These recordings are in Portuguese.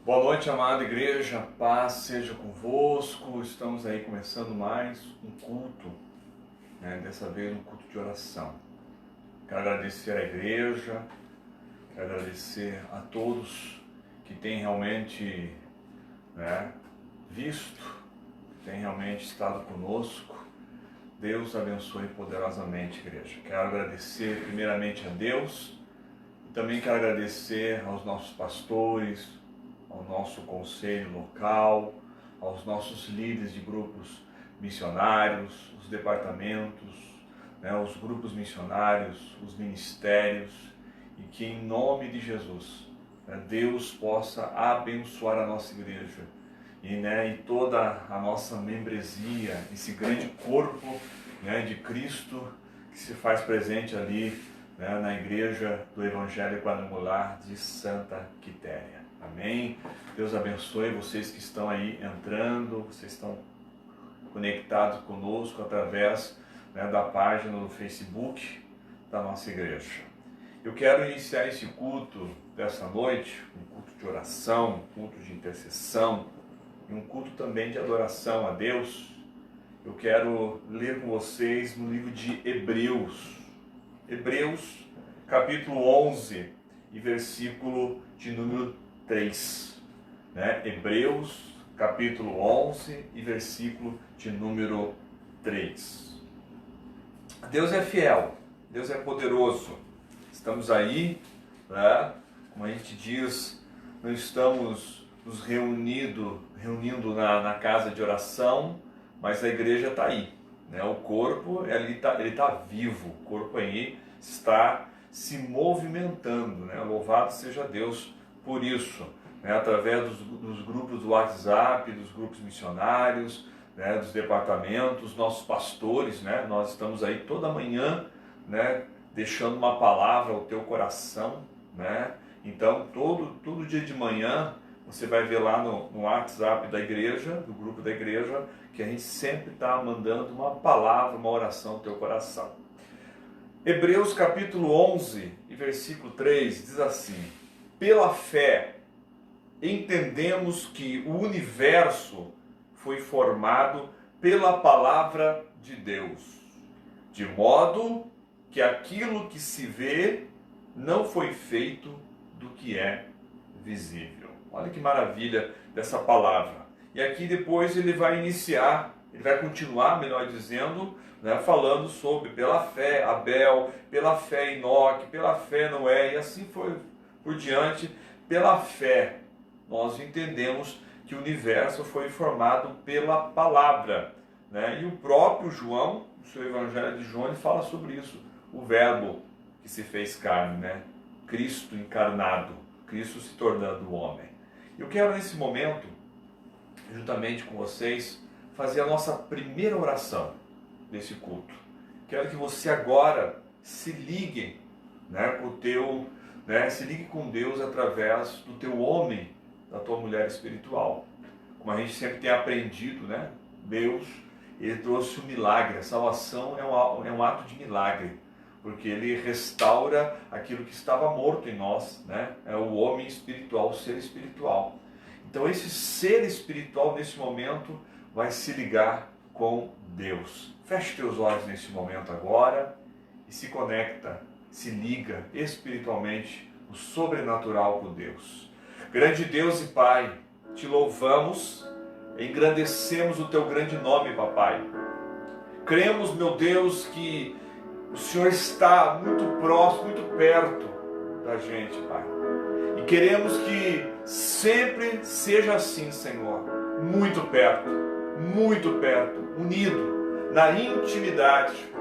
Boa noite, amada igreja, paz seja convosco. Estamos aí começando mais um culto, dessa vez um culto de oração. Quero agradecer à igreja, quero agradecer a todos que têm realmente visto, têm realmente estado conosco. Deus abençoe poderosamente, igreja. Quero agradecer primeiramente a Deus e também quero agradecer aos nossos pastores, ao nosso conselho local, aos nossos líderes de grupos missionários, os departamentos, os grupos missionários, os ministérios, e que em nome de Jesus, Deus possa abençoar a nossa igreja e toda a nossa membresia, esse grande corpo de Cristo que se faz presente ali na igreja do Evangelho Quadrangular de Santa Quitéria. Amém? Deus abençoe vocês que estão aí entrando, vocês estão conectados conosco através da página do Facebook da nossa igreja. Eu quero iniciar esse culto dessa noite, um culto de oração, um culto de intercessão e um culto também de adoração a Deus. Eu quero ler com vocês no livro de Hebreus, capítulo 11 e versículo de número 3. Hebreus, capítulo 11 e versículo de número 3. Deus é fiel, Deus é poderoso. Estamos aí, como a gente diz, não estamos nos reunindo na casa de oração, mas a igreja está aí. O corpo ele tá vivo, o corpo aí está se movimentando. Louvado seja Deus por isso, através dos grupos do WhatsApp, dos grupos missionários, dos departamentos, nossos pastores, nós estamos aí toda manhã, deixando uma palavra ao teu coração, Então, todo dia de manhã, você vai ver lá no WhatsApp da igreja, do grupo da igreja, que a gente sempre está mandando uma palavra, uma oração ao teu coração. Hebreus capítulo 11 e versículo 3 diz assim: pela fé, entendemos que o universo foi formado pela palavra de Deus, de modo que aquilo que se vê não foi feito do que é visível. Olha que maravilha dessa palavra. E aqui depois ele vai continuar, melhor dizendo, falando sobre pela fé Abel, pela fé Enoque, pela fé Noé, e assim foi por diante. Pela fé nós entendemos que o universo foi formado pela palavra. E o próprio João, no seu Evangelho de João, ele fala sobre isso. O verbo que se fez carne, Cristo encarnado, Cristo se tornando homem. Eu quero nesse momento, juntamente com vocês, fazer a nossa primeira oração desse culto. Quero que você agora se ligue se ligue com Deus através do teu homem, da tua mulher espiritual. Como a gente sempre tem aprendido, Deus, ele trouxe um milagre. A salvação é um ato de milagre, porque ele restaura aquilo que estava morto em nós, É o homem espiritual, o ser espiritual. Então esse ser espiritual nesse momento vai se ligar com Deus. Feche teus olhos nesse momento agora e se conecta, se liga espiritualmente no sobrenatural com Deus. Grande Deus e Pai, te louvamos, engrandecemos o teu grande nome, papai. Cremos, meu Deus, que o Senhor está muito próximo, muito perto da gente, Pai. E queremos que sempre seja assim, Senhor, muito perto, unido, na intimidade.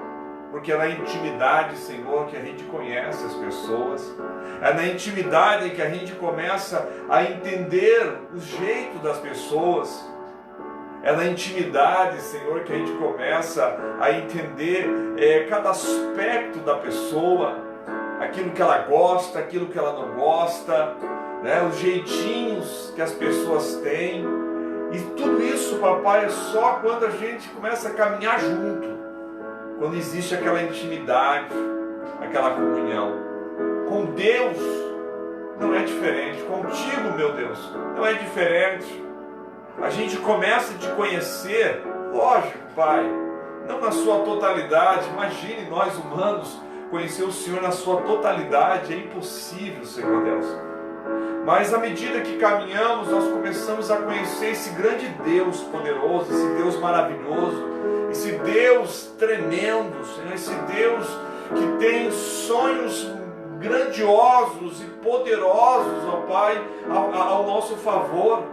Porque é na intimidade, Senhor, que a gente conhece as pessoas. É na intimidade que a gente começa a entender o jeito das pessoas. É na intimidade, Senhor, que a gente começa a entender cada aspecto da pessoa, aquilo que ela gosta, aquilo que ela não gosta, os jeitinhos que as pessoas têm. E tudo isso, papai, é só quando a gente começa a caminhar junto, quando existe aquela intimidade, aquela comunhão com Deus. não é diferente. Contigo, meu Deus, não é diferente. A gente começa a te conhecer, lógico, Pai, não na sua totalidade. Imagine nós humanos conhecer o Senhor na sua totalidade, é impossível, Senhor Deus. Mas à medida que caminhamos, nós começamos a conhecer esse grande Deus poderoso, esse Deus maravilhoso, esse Deus tremendo, Senhor, esse Deus que tem sonhos grandiosos e poderosos, ó Pai, ao nosso favor.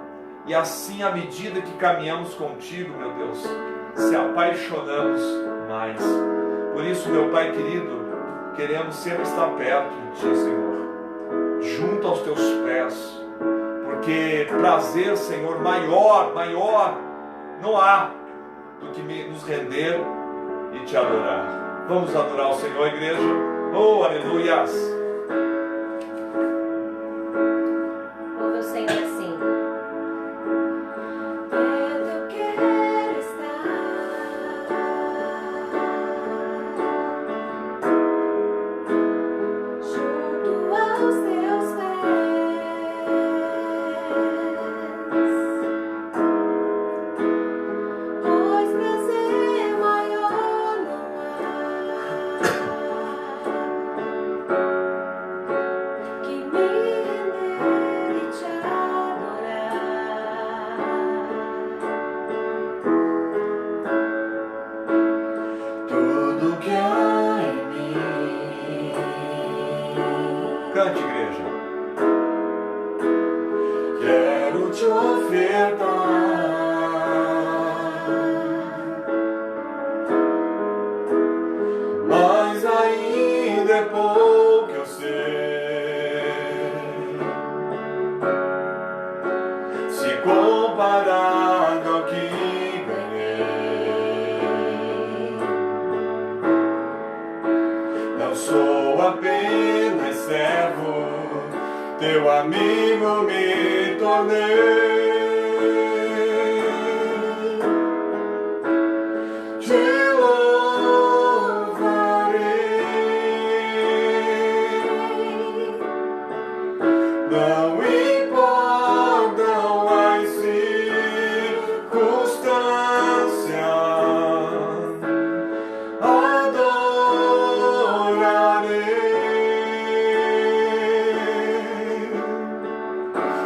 E assim, à medida que caminhamos contigo, meu Deus, se apaixonamos mais. Por isso, meu Pai querido, queremos sempre estar perto de Ti, Senhor, junto aos Teus pés, porque prazer, Senhor, maior não há do que nos render e Te adorar. Vamos adorar o Senhor, igreja? Oh, aleluias! Louve o Senhor assim. Cante, igreja. Quero te ofertar mas ainda é pouco, eu sei, se comparado ao que ganhei. Não sou apenas servo, teu amigo me tornei. Te louvarei, não importam as circunstâncias, adorarei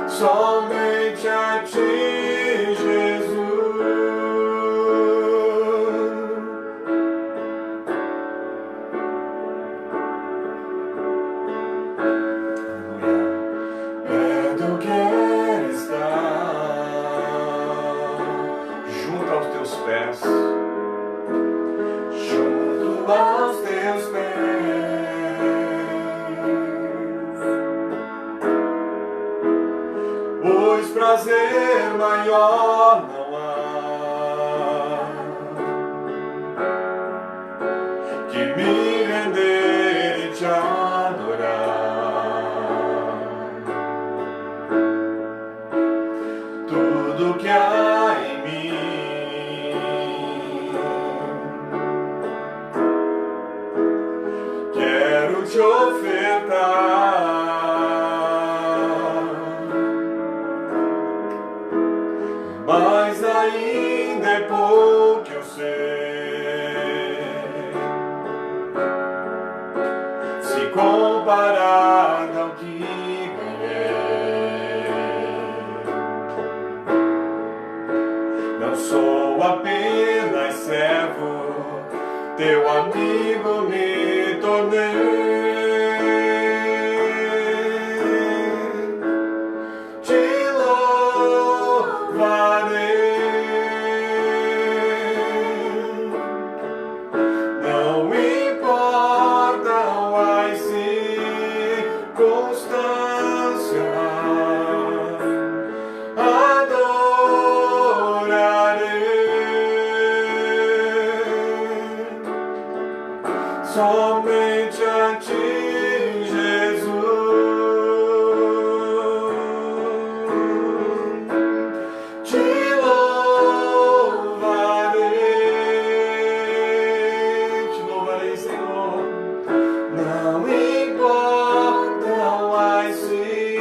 somente a Ti, Jesus. Perto quero estar, junto aos Teus pés, junto aos Teus pés, pois prazer maior não há que me render e Te adorar. Tudo que há em mim quero Te ofertar, mas ainda é pouco, eu sei, se comparado ao que ganhei. Não sou apenas servo, teu amigo me tornei. Te louvarei, não importam as circunstâncias, adorarei somente a Ti, Jesus. Te louvarei, Senhor, não importam as circunstâncias,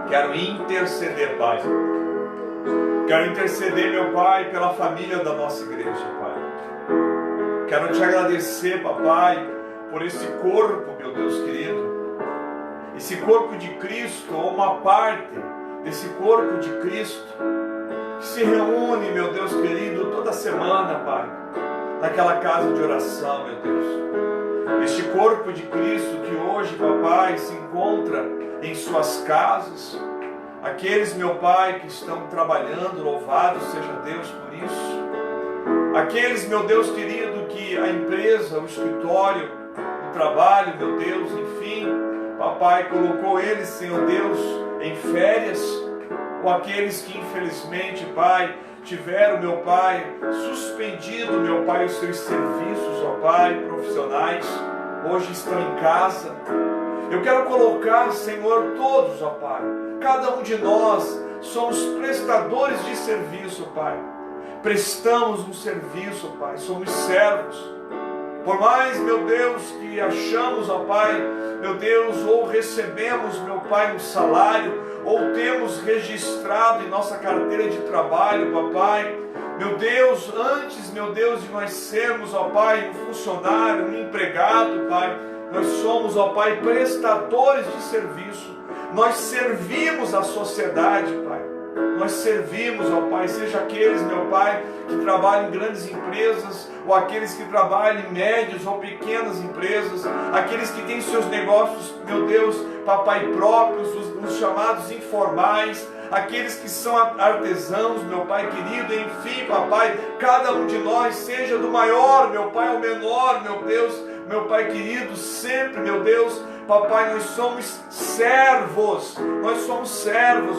Quero interceder, Pai. Quero interceder, meu Pai, pela família da nossa igreja, Pai. Quero te agradecer, Papai, por esse corpo, meu Deus querido. Esse corpo de Cristo, ou uma parte desse corpo de Cristo, que se reúne, meu Deus querido, toda semana, Pai, naquela casa de oração, meu Deus. Este corpo de Cristo que hoje, Papai, se encontra em suas casas. Aqueles, meu Pai, que estão trabalhando, louvado seja Deus por isso. Aqueles, meu Deus querido, que a empresa, o escritório, o trabalho, meu Deus, enfim, Papai, colocou eles, Senhor Deus, em férias. Ou aqueles que infelizmente, Pai, tiveram, meu Pai, suspendido, meu Pai, os seus serviços, ó Pai, profissionais, hoje estão em casa. Eu quero colocar, Senhor, todos, ó Pai, cada um de nós somos prestadores de serviço, Pai. Prestamos um serviço, Pai, somos servos. Por mais, meu Deus, que achamos, ó Pai, meu Deus, ou recebemos, meu Pai, um salário, ou temos registrado em nossa carteira de trabalho, papai, meu Deus, antes, meu Deus, de nós sermos, ó Pai, um funcionário, um empregado, Pai, nós somos, ó Pai, prestadores de serviço. Nós servimos a sociedade, Pai. Nós servimos, ó Pai, seja aqueles, meu Pai, que trabalham em grandes empresas, ou aqueles que trabalham em médias ou pequenas empresas, aqueles que têm seus negócios, meu Deus, papai, próprios, os chamados informais, aqueles que são artesãos, meu Pai querido, enfim, papai, cada um de nós, seja do maior, meu Pai, ao menor, meu Deus, meu Pai querido, sempre, meu Deus, papai, nós somos servos,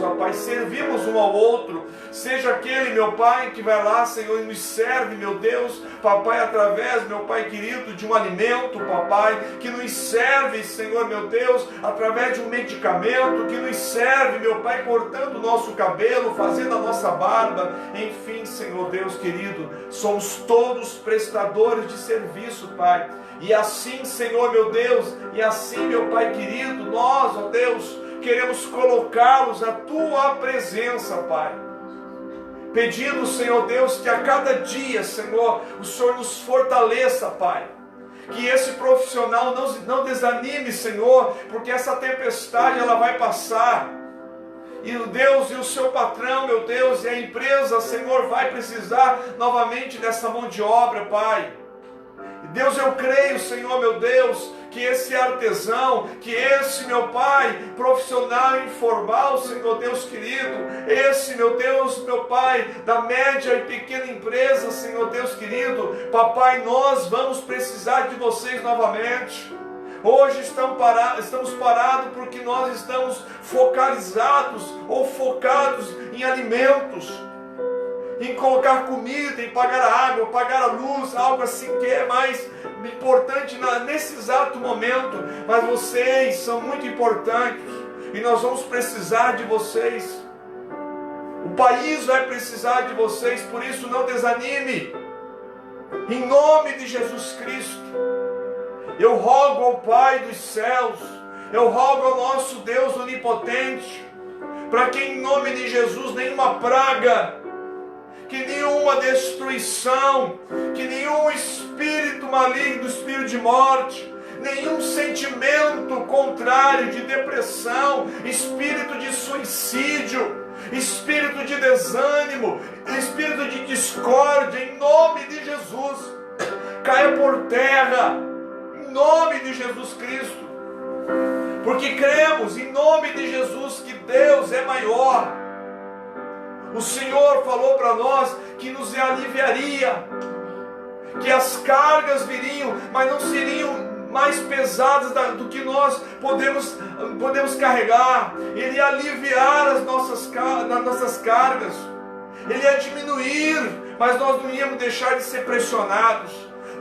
ó Pai, servimos um ao outro, seja aquele, meu Pai, que vai lá, Senhor, e nos serve, meu Deus, papai, através, meu Pai querido, de um alimento, papai, que nos serve, Senhor, meu Deus, através de um medicamento, que nos serve, meu Pai, cortando o nosso cabelo, fazendo a nossa barba, enfim, Senhor Deus querido, somos todos prestadores de serviço, Pai. E assim, Senhor, meu Deus, e assim, meu Pai querido, nós, ó Deus, queremos colocá-los à Tua presença, Pai. Pedindo, Senhor Deus, que a cada dia, Senhor, o Senhor nos fortaleça, Pai. Que esse profissional não desanime, Senhor, porque essa tempestade, ela vai passar. E o Deus e o seu patrão, meu Deus, e a empresa, Senhor, vai precisar novamente dessa mão de obra, Pai. Deus, eu creio, Senhor, meu Deus, que esse artesão, que esse, meu Pai, profissional informal, Senhor Deus querido, esse, meu Deus, meu Pai, da média e pequena empresa, Senhor Deus querido, papai, nós vamos precisar de vocês novamente. Hoje estamos parados porque nós estamos focalizados ou focados em alimentos, em colocar comida, em pagar a água, pagar a luz, algo assim que é mais importante nesse exato momento, mas vocês são muito importantes e nós vamos precisar de vocês. O país vai precisar de vocês, por isso não desanime. Em nome de Jesus Cristo, eu rogo ao Pai dos céus, eu rogo ao nosso Deus onipotente, para que em nome de Jesus nenhuma praga, que nenhuma destruição, que nenhum espírito maligno, espírito de morte, nenhum sentimento contrário de depressão, espírito de suicídio, espírito de desânimo, espírito de discórdia, em nome de Jesus, caia por terra, em nome de Jesus Cristo, porque cremos em nome de Jesus que Deus é maior. O Senhor falou para nós que nos aliviaria, que as cargas viriam, mas não seriam mais pesadas do que nós podemos carregar. Ele ia aliviar as nossas cargas, Ele ia diminuir, mas nós não íamos deixar de ser pressionados,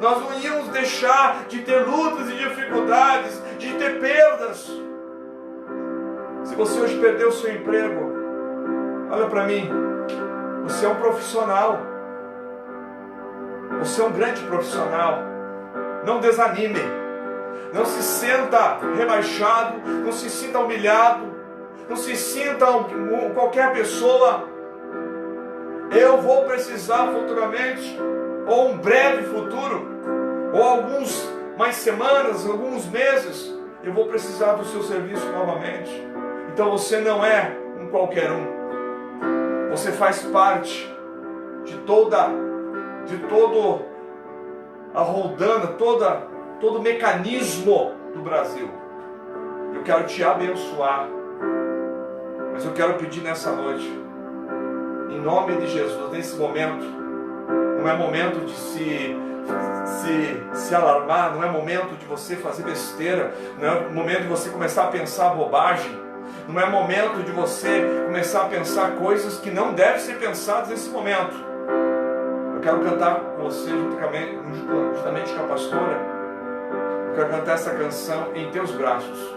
nós não íamos deixar de ter lutas e dificuldades, de ter perdas. Se você hoje perdeu o seu emprego, olha para mim, você é um profissional, você é um grande profissional, não desanime, não se sinta rebaixado, não se sinta humilhado, não se sinta qualquer pessoa. Eu vou precisar futuramente, ou um breve futuro, ou alguns mais semanas, alguns meses, eu vou precisar do seu serviço novamente. Então você não é um qualquer um. Você faz parte de todo a roldana, todo o mecanismo do Brasil. Eu quero te abençoar, mas eu quero pedir nessa noite, em nome de Jesus, nesse momento, não é momento de se alarmar, não é momento de você fazer besteira, não é momento de você começar a pensar bobagem, não é momento de você começar a pensar coisas que não devem ser pensadas nesse momento. Eu quero cantar com você, juntamente com a pastora, eu quero cantar essa canção em teus braços.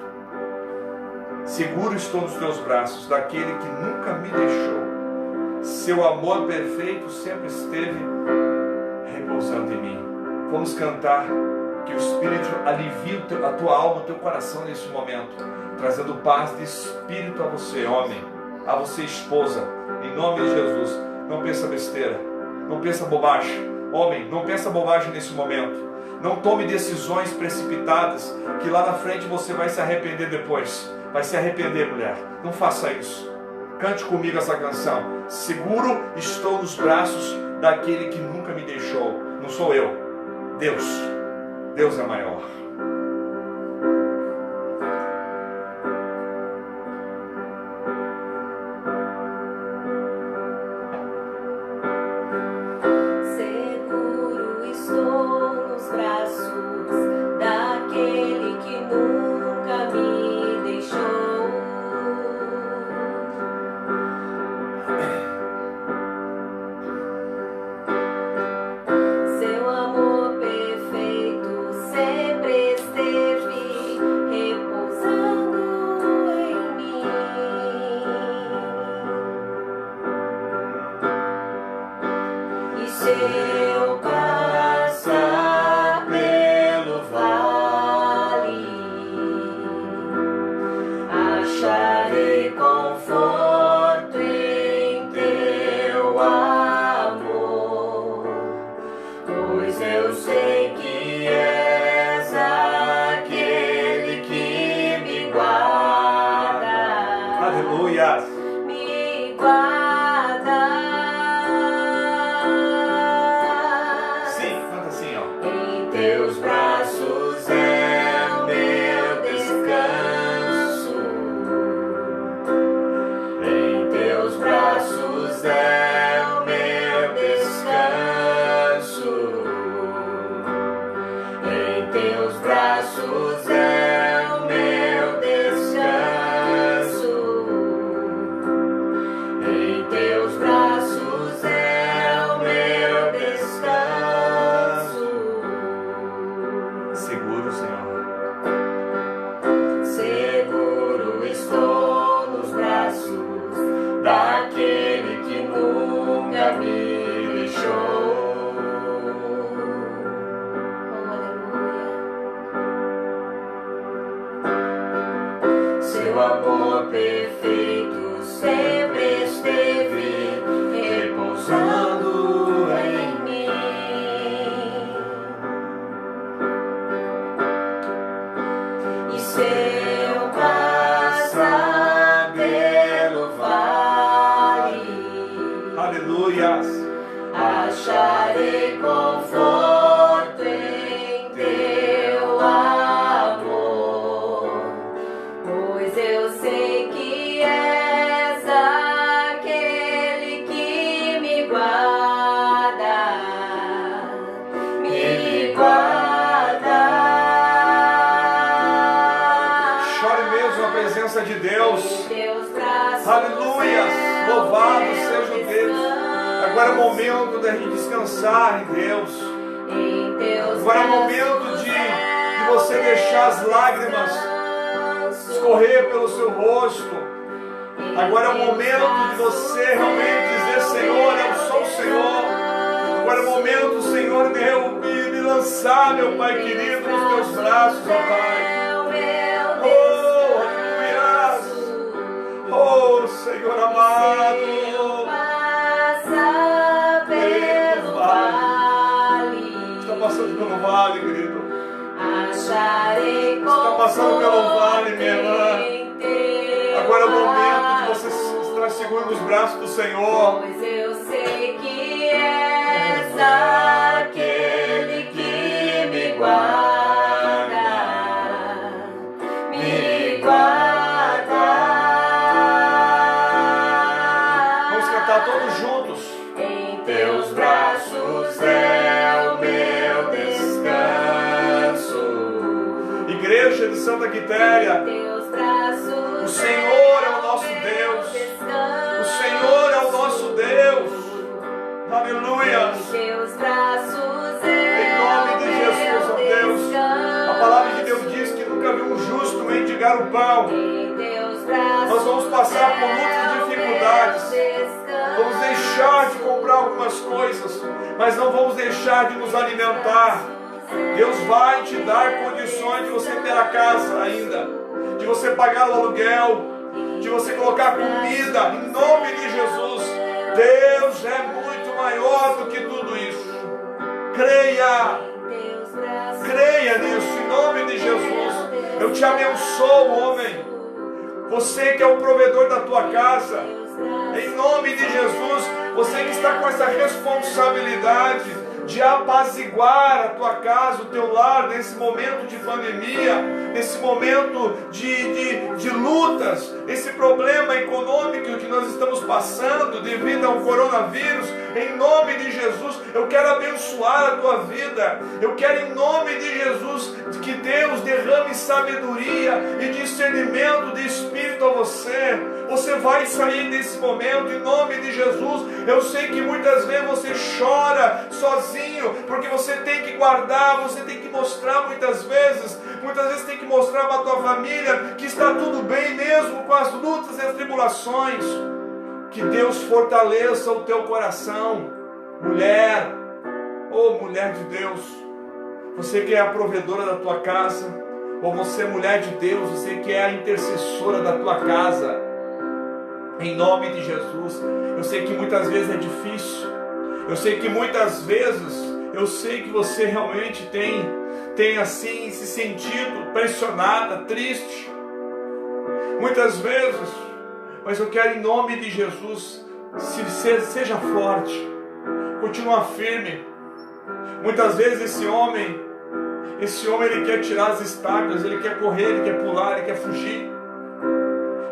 Seguro estou nos teus braços, daquele que nunca me deixou. Seu amor perfeito sempre esteve repousando em mim. Vamos cantar, que o Espírito alivie a tua alma, o teu coração nesse momento, trazendo paz de espírito a você, homem, a você, esposa, em nome de Jesus. Não pensa besteira, não pensa bobagem. Homem, não pensa bobagem nesse momento. Não tome decisões precipitadas, que lá na frente você vai se arrepender depois. Vai se arrepender, mulher. Não faça isso. Cante comigo essa canção. Seguro estou nos braços daquele que nunca me deixou. Não sou eu, Deus. Deus é maior. Seguro estou nos braços daquele que nunca me deixou. Seu amor perfeito sempre esteve repousando em mim. E se eu passar pelo vale, acharei conforto em teu amor, pois eu sei que és aquele que me guarda. Aleluia. Me guarda. Sim, canta assim, ó. Em teus braços é o meu descanso. Em teus braços é o meu descanso. Em teus braços é o meu descanso. Em teus braços é o meu descanso. Seguro, Senhor. Seguro estou nos braços daquele que nunca me deixou. Oh, aleluia. Seu amor perfeito sempre esteve repousando em mim. E se eu passar pelo vale, Aleluia. acharei conforto em teu amor, pois eu sei que és aquele que me guarda. Me guarda. Chore mesmo a presença de Deus. Em teus braços Aleluia. é o Louvado meu seja o Deus. descanso. Agora é o momento da gente descansar em Deus. Em teus Agora é o braços momento de é você o deixar as meu lágrimas descanso. escorrer pelo seu rosto. Em Agora é o teus momento de você realmente dizer: Senhor, eu sou o Senhor. Agora é o momento, Senhor, de eu me lançar, meu Pai querido, nos teus braços, ó Pai. é o meu Oh, descanso. vale, querido. Acharei Você está passando pelo vale, minha irmã. Agora é o momento de você estar seguro nos braços do Senhor. Pois eu sei que és aquele que me guarda, me guarda. Vamos cantar todos juntos. Em teus braços é o meu descanso. Igreja de Santa Quitéria, Teus braços o Senhor é o nosso Deus. O Senhor é o nosso Deus. Aleluia. Teus braços Em nome de Jesus, ó Deus. A palavra de Deus diz que nunca viu um justo mendigar o pão. Nós vamos passar por muitas dificuldades. Vamos deixar de comprar algumas coisas, mas não vamos deixar de nos alimentar. Deus vai te dar condições de você ter a casa ainda, de você pagar o aluguel, de você colocar comida, em nome de Jesus. Deus é muito maior do que tudo isso. Creia nisso, em nome de Jesus. Eu te abençoo, homem, você que é o provedor da tua casa, em nome de Jesus. Você que está com essa responsabilidade de apaziguar a tua casa, o teu lar, nesse momento de pandemia, nesse momento de lutas, esse problema econômico que nós estamos passando devido ao coronavírus. Em nome de Jesus, eu quero abençoar a tua vida. Eu quero, em nome de Jesus, que Deus derrame sabedoria e discernimento de espírito a você. Você vai sair desse momento, em nome de Jesus. Eu sei que muitas vezes você chora sozinho, porque você tem que guardar, você tem que mostrar muitas vezes tem que mostrar para a tua família que está tudo bem mesmo com as lutas e as tribulações. Que Deus fortaleça o teu coração, mulher, mulher de Deus, você que é a provedora da tua casa, ou você, mulher de Deus, você que é a intercessora da tua casa, em nome de Jesus. Eu sei que muitas vezes é difícil, eu sei que muitas vezes, eu sei que você realmente tem assim se sentido pressionada, triste, muitas vezes, mas eu quero, em nome de Jesus, seja forte, continua firme. Muitas vezes esse homem ele quer tirar as estacas, ele quer correr, ele quer pular, ele quer fugir,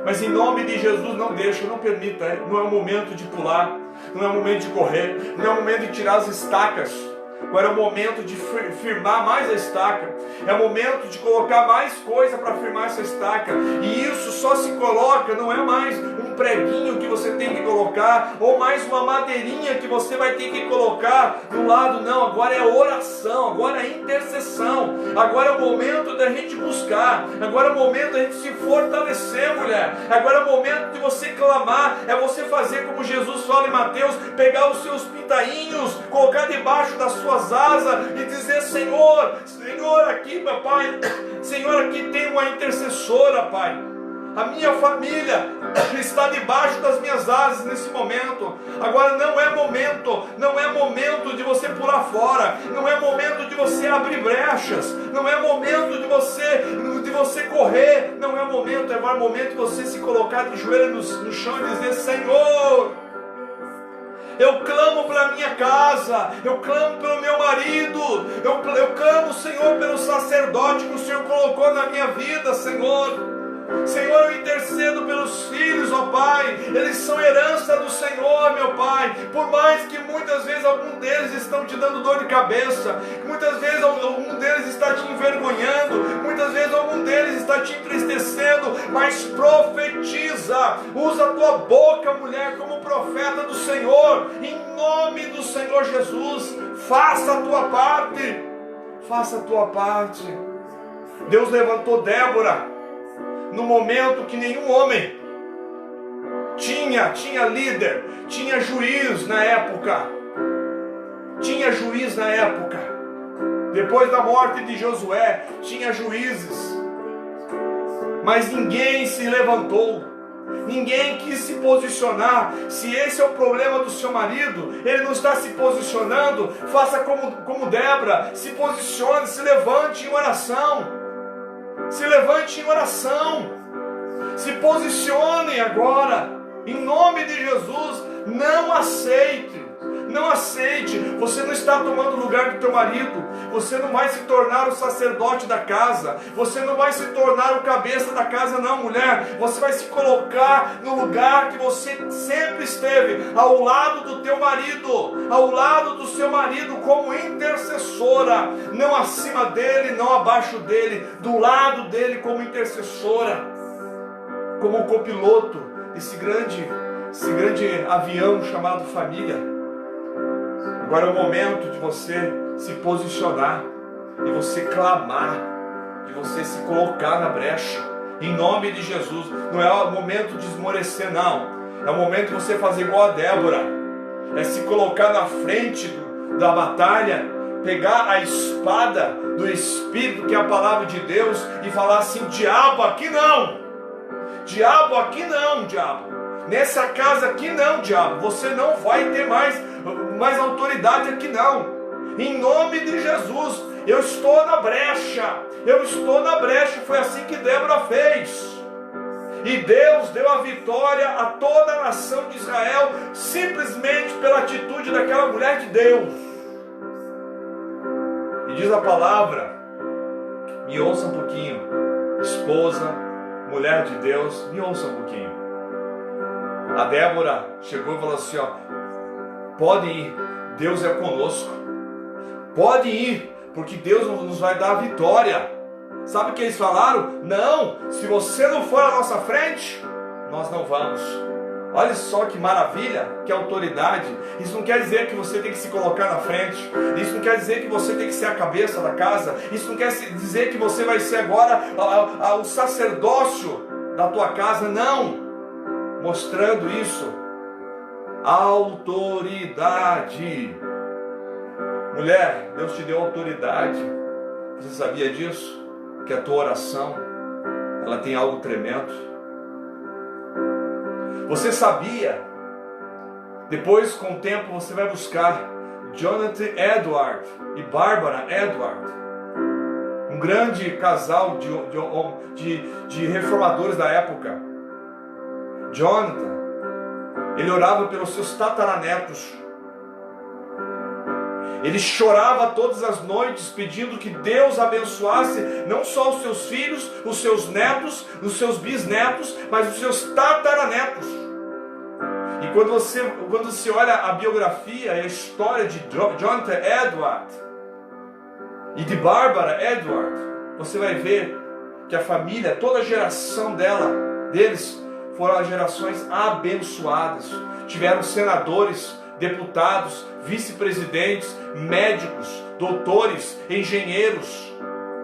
mas em nome de Jesus não deixa, não permita. Não é o momento de pular, não é o momento de correr, não é o momento de tirar as estacas. Agora é o momento de firmar mais a estaca. É o momento de colocar mais coisa para firmar essa estaca. E isso só se coloca, não é mais um preguinho que você tem que colocar, ou mais uma madeirinha que você vai ter que colocar do lado. Não, agora é oração, agora é intercessão. Agora é o momento da gente buscar. Agora é o momento da gente se fortalecer, mulher. Agora é o momento de você clamar. É você fazer como Jesus fala em Mateus, pegar os seus pintainhos, colocar debaixo das suas asas e dizer: Senhor, aqui, meu Pai, Senhor, aqui tem uma intercessora, Pai. A minha família está debaixo das minhas asas nesse momento. Agora não é momento de você pular fora, não é momento de você abrir brechas, não é momento de você correr, não é momento, agora é momento de você se colocar de joelho no chão e dizer: Senhor, eu clamo pela minha casa, eu clamo pelo meu marido, eu clamo, Senhor, pelo sacerdote que o Senhor colocou na minha vida, Senhor. Senhor, eu intercedo pelos filhos, ó Pai, eles são herança do Senhor, meu Pai. Por mais que muitas vezes algum deles estão te dando dor de cabeça, muitas vezes algum deles está te envergonhando, muitas vezes algum deles está te entristecendo, mas profetiza, usa a tua boca, mulher, como profeta do Senhor, em nome do Senhor Jesus. Faça a tua parte, faça a tua parte. Deus levantou Débora no momento que nenhum homem tinha líder, tinha juiz na época. Depois da morte de Josué, tinha juízes, mas ninguém se levantou. Ninguém quis se posicionar. Se esse é o problema do seu marido, ele não está se posicionando, faça como Débora, se posicione, se levante em oração. Se levante em oração. Se posicione agora, em nome de Jesus. Não aceite. Não aceite, você não está tomando o lugar do teu marido, você não vai se tornar o sacerdote da casa, você não vai se tornar o cabeça da casa, não, mulher. Você vai se colocar no lugar que você sempre esteve, ao lado do teu marido, ao lado do seu marido, como intercessora, não acima dele, não abaixo dele, do lado dele como intercessora, como copiloto desse grande avião chamado família. Agora é o momento de você se posicionar, de você clamar, de você se colocar na brecha, em nome de Jesus. Não é o momento de esmorecer, não. É o momento de você fazer igual a Débora, é se colocar na frente da batalha, pegar a espada do Espírito, que é a palavra de Deus, e falar assim: diabo, aqui não! Diabo, aqui não, diabo! Nessa casa aqui não, diabo! Você não vai ter mais autoridade aqui não. Em nome de Jesus, eu estou na brecha. Eu estou na brecha. Foi assim que Débora fez. E Deus deu a vitória a toda a nação de Israel, simplesmente pela atitude daquela mulher de Deus. E diz a palavra, me ouça um pouquinho, esposa, mulher de Deus, me ouça um pouquinho. A Débora chegou e falou assim: ó, pode ir, Deus é conosco. Pode ir, porque Deus nos vai dar a vitória. Sabe o que eles falaram? Não, se você não for à nossa frente, nós não vamos. Olha só que maravilha, que autoridade. Isso não quer dizer que você tem que se colocar na frente. Isso não quer dizer que você tem que ser a cabeça da casa. Isso não quer dizer que você vai ser agora o sacerdócio da tua casa. Não. Mostrando isso, autoridade. Mulher, Deus te deu autoridade. Você sabia disso? Que a tua oração, ela tem algo tremendo. Você sabia? Depois, com o tempo, você vai buscar Jonathan Edward e Barbara Edward, um grande casal de reformadores da época. Jonathan, ele orava pelos seus tataranetos. Ele chorava todas as noites pedindo que Deus abençoasse não só os seus filhos, os seus netos, os seus bisnetos, mas os seus tataranetos. E quando você olha a biografia e a história de Jonathan Edward e de Barbara Edward, você vai ver que a família, toda a geração deles, foram gerações abençoadas. Tiveram senadores, deputados, vice-presidentes, médicos, doutores, engenheiros,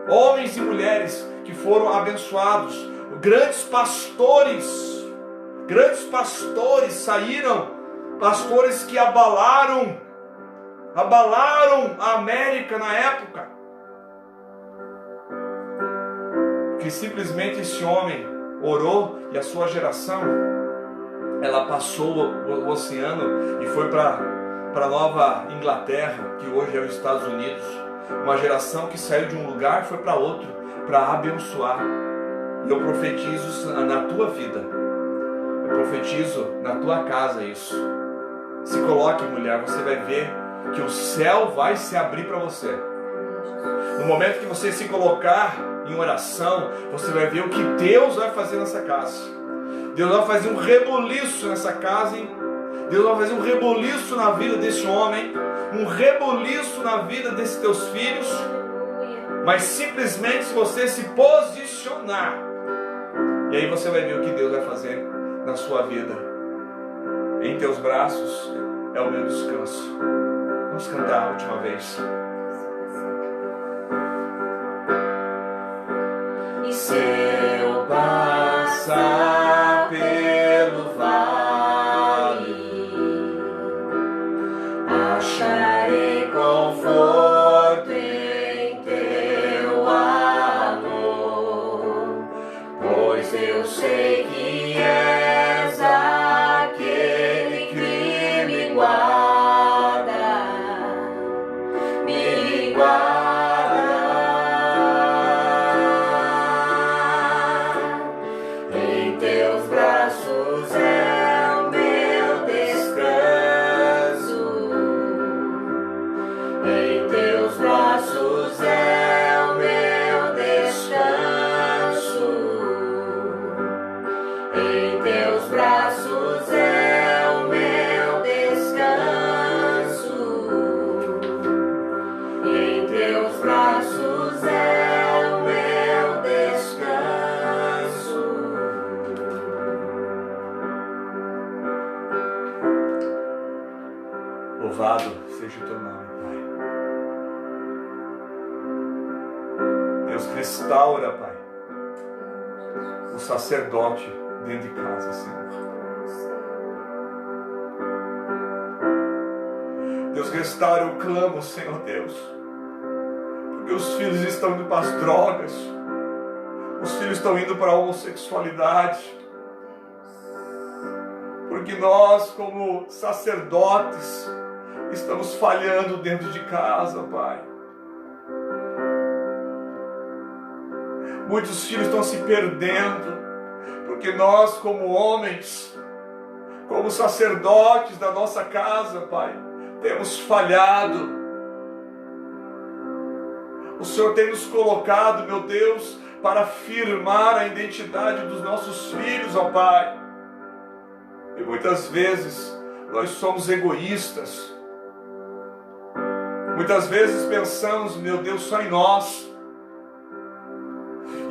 homens e mulheres que foram abençoados. Grandes pastores saíram, pastores que abalaram a América na época. Que simplesmente esse homem orou e a sua geração, ela passou o oceano e foi para a Nova Inglaterra, que hoje é os Estados Unidos. Uma geração que saiu de um lugar e foi para outro, para abençoar. E eu profetizo na tua vida, eu profetizo na tua casa isso. Se coloque, mulher, você vai ver que o céu vai se abrir para você. No momento que você se colocar em oração, você vai ver o que Deus vai fazer nessa casa. Deus vai fazer um rebuliço nessa casa, hein? Deus vai fazer um rebuliço na vida desse homem, um rebuliço na vida desses teus filhos. Mas simplesmente se você se posicionar, e aí você vai ver o que Deus vai fazer na sua vida. Em teus braços é o meu descanso. Vamos cantar a última vez. E se eu passar pelo vale, acharei conforto em teu amor, pois eu sei que Louvado seja o teu nome, Pai. Deus, restaura, Pai, o sacerdote dentro de casa, Senhor. Deus, restaura, eu clamo, Senhor Deus, porque os filhos estão indo para as drogas, os filhos estão indo para a homossexualidade, porque nós, como sacerdotes, estamos falhando dentro de casa, Pai. Muitos filhos estão se perdendo, porque nós, como homens, como sacerdotes da nossa casa, Pai, temos falhado. O Senhor tem nos colocado, meu Deus, para afirmar a identidade dos nossos filhos, ó Pai. E muitas vezes nós somos egoístas. Muitas vezes pensamos, meu Deus, só em nós.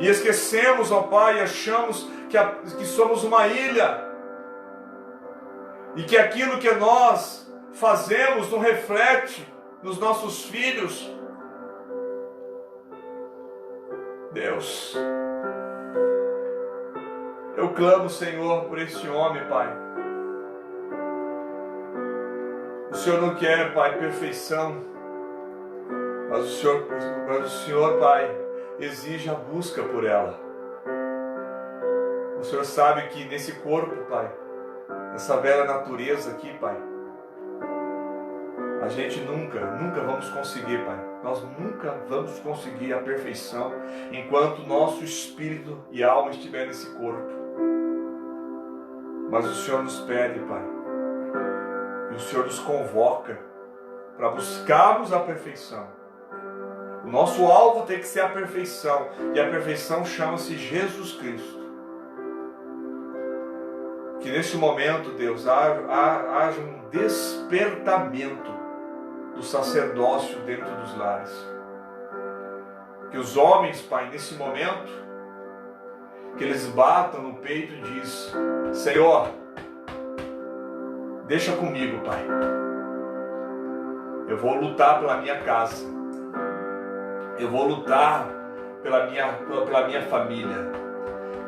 E esquecemos, ó Pai, e achamos que somos uma ilha. E que aquilo que nós fazemos não reflete nos nossos filhos. Deus, eu clamo, Senhor, por este homem, Pai. O Senhor não quer, Pai, perfeição, mas o Senhor, Pai, exige a busca por ela. O Senhor sabe que nesse corpo, Pai, essa velha natureza aqui, Pai, a gente nunca vamos conseguir, Pai. Nós nunca vamos conseguir a perfeição enquanto nosso espírito e alma estiver nesse corpo. Mas o Senhor nos pede, Pai, e o Senhor nos convoca para buscarmos a perfeição. O nosso alvo tem que ser a perfeição, e a perfeição chama-se Jesus Cristo. Que neste momento, Deus, haja um despertamento do sacerdócio dentro dos lares. Que os homens, Pai, nesse momento, que eles batam no peito e dizem: Senhor, deixa comigo, Pai. Eu vou lutar pela minha casa. Eu vou lutar pela minha família.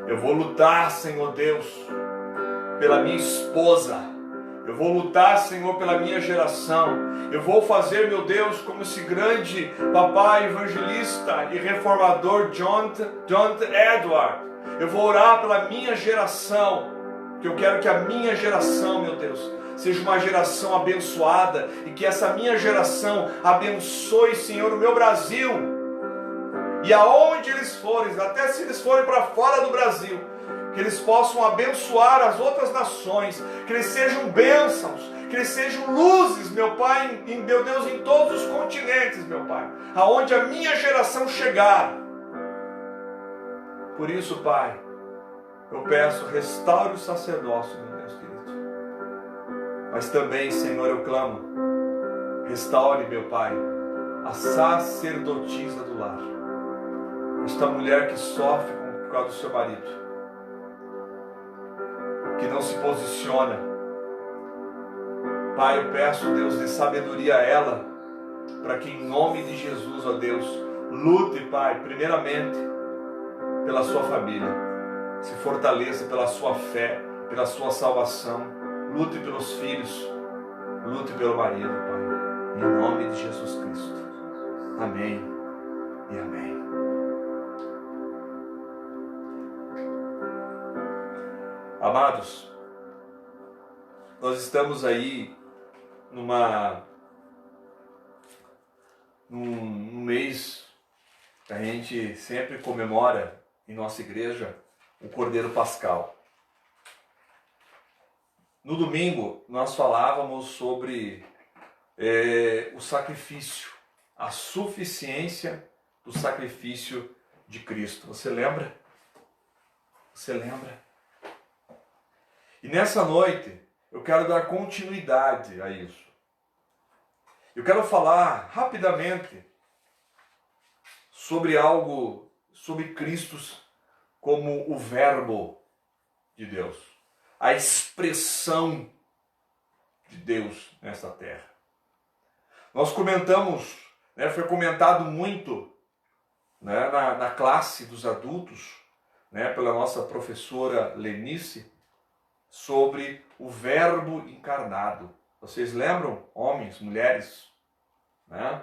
Eu vou lutar, Senhor Deus, pela minha esposa. Eu vou lutar, Senhor, pela minha geração. Eu vou fazer, meu Deus, como esse grande papai evangelista e reformador John Edward. Eu vou orar pela minha geração, que eu quero que a minha geração, meu Deus, seja uma geração abençoada, e que essa minha geração abençoe, Senhor, o meu Brasil. E aonde eles forem, até se eles forem para fora do Brasil, que eles possam abençoar as outras nações, que eles sejam bênçãos, que eles sejam luzes, meu Pai, meu Deus, em todos os continentes, meu Pai, aonde a minha geração chegar. Por isso, Pai, eu peço, restaure o sacerdócio, meu Deus querido. Mas também, Senhor, eu clamo, restaure, meu Pai, a sacerdotisa do lar. Esta mulher que sofre por causa do seu marido, que não se posiciona. Pai, eu peço, Deus, de sabedoria a ela, para que em nome de Jesus, ó Deus, lute, Pai, primeiramente pela sua família, se fortaleça pela sua fé, pela sua salvação, lute pelos filhos, lute pelo marido, Pai, em nome de Jesus Cristo. Amém e amém. Amados, nós estamos aí num mês que a gente sempre comemora em nossa igreja o Cordeiro Pascal. No domingo nós falávamos sobre o sacrifício, a suficiência do sacrifício de Cristo. Você lembra? Você lembra? E nessa noite, eu quero dar continuidade a isso. Eu quero falar rapidamente sobre algo, sobre Cristo como o Verbo de Deus. A expressão de Deus nessa terra. Nós comentamos, né, foi comentado muito, né, na classe dos adultos, né, pela nossa professora Lenice, sobre o Verbo encarnado. Vocês lembram? Homens, mulheres, né?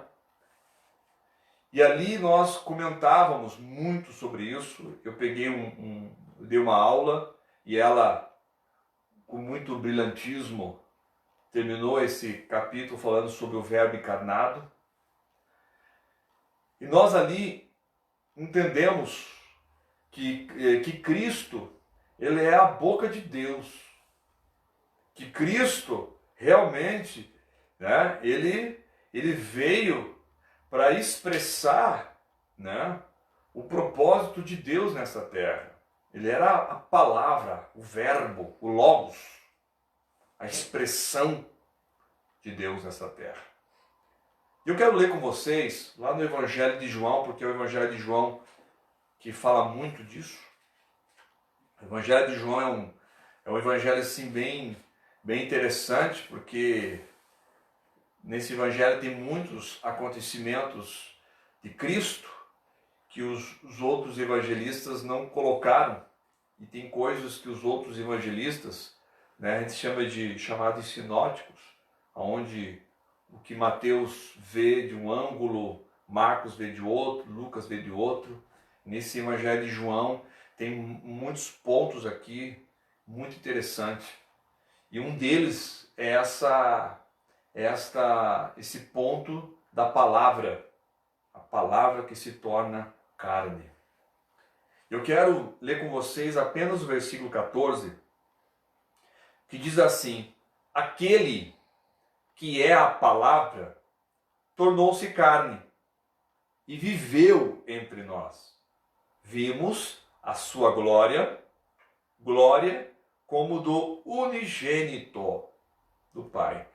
E ali nós comentávamos muito sobre isso. Eu peguei eu dei uma aula e ela, com muito brilhantismo, terminou esse capítulo falando sobre o Verbo encarnado. E nós ali entendemos que Cristo, ele é a boca de Deus. Que Cristo realmente, né, ele veio para expressar, né, o propósito de Deus nessa terra. Ele era a palavra, o verbo, o logos, a expressão de Deus nessa terra. E eu quero ler com vocês lá no Evangelho de João, porque é o Evangelho de João que fala muito disso. O Evangelho de João é um evangelho assim bem interessante, porque nesse evangelho tem muitos acontecimentos de Cristo que os outros evangelistas não colocaram, e tem coisas que os outros evangelistas, né, a gente chama de sinóticos, onde o que Mateus vê de um ângulo, Marcos vê de outro, Lucas vê de outro. Nesse evangelho de João tem muitos pontos aqui muito interessantes. E um deles é esse ponto da palavra, a palavra que se torna carne. Eu quero ler com vocês apenas o versículo 14, que diz assim: aquele que é a palavra tornou-se carne e viveu entre nós. Vimos a sua glória como do unigênito do Pai,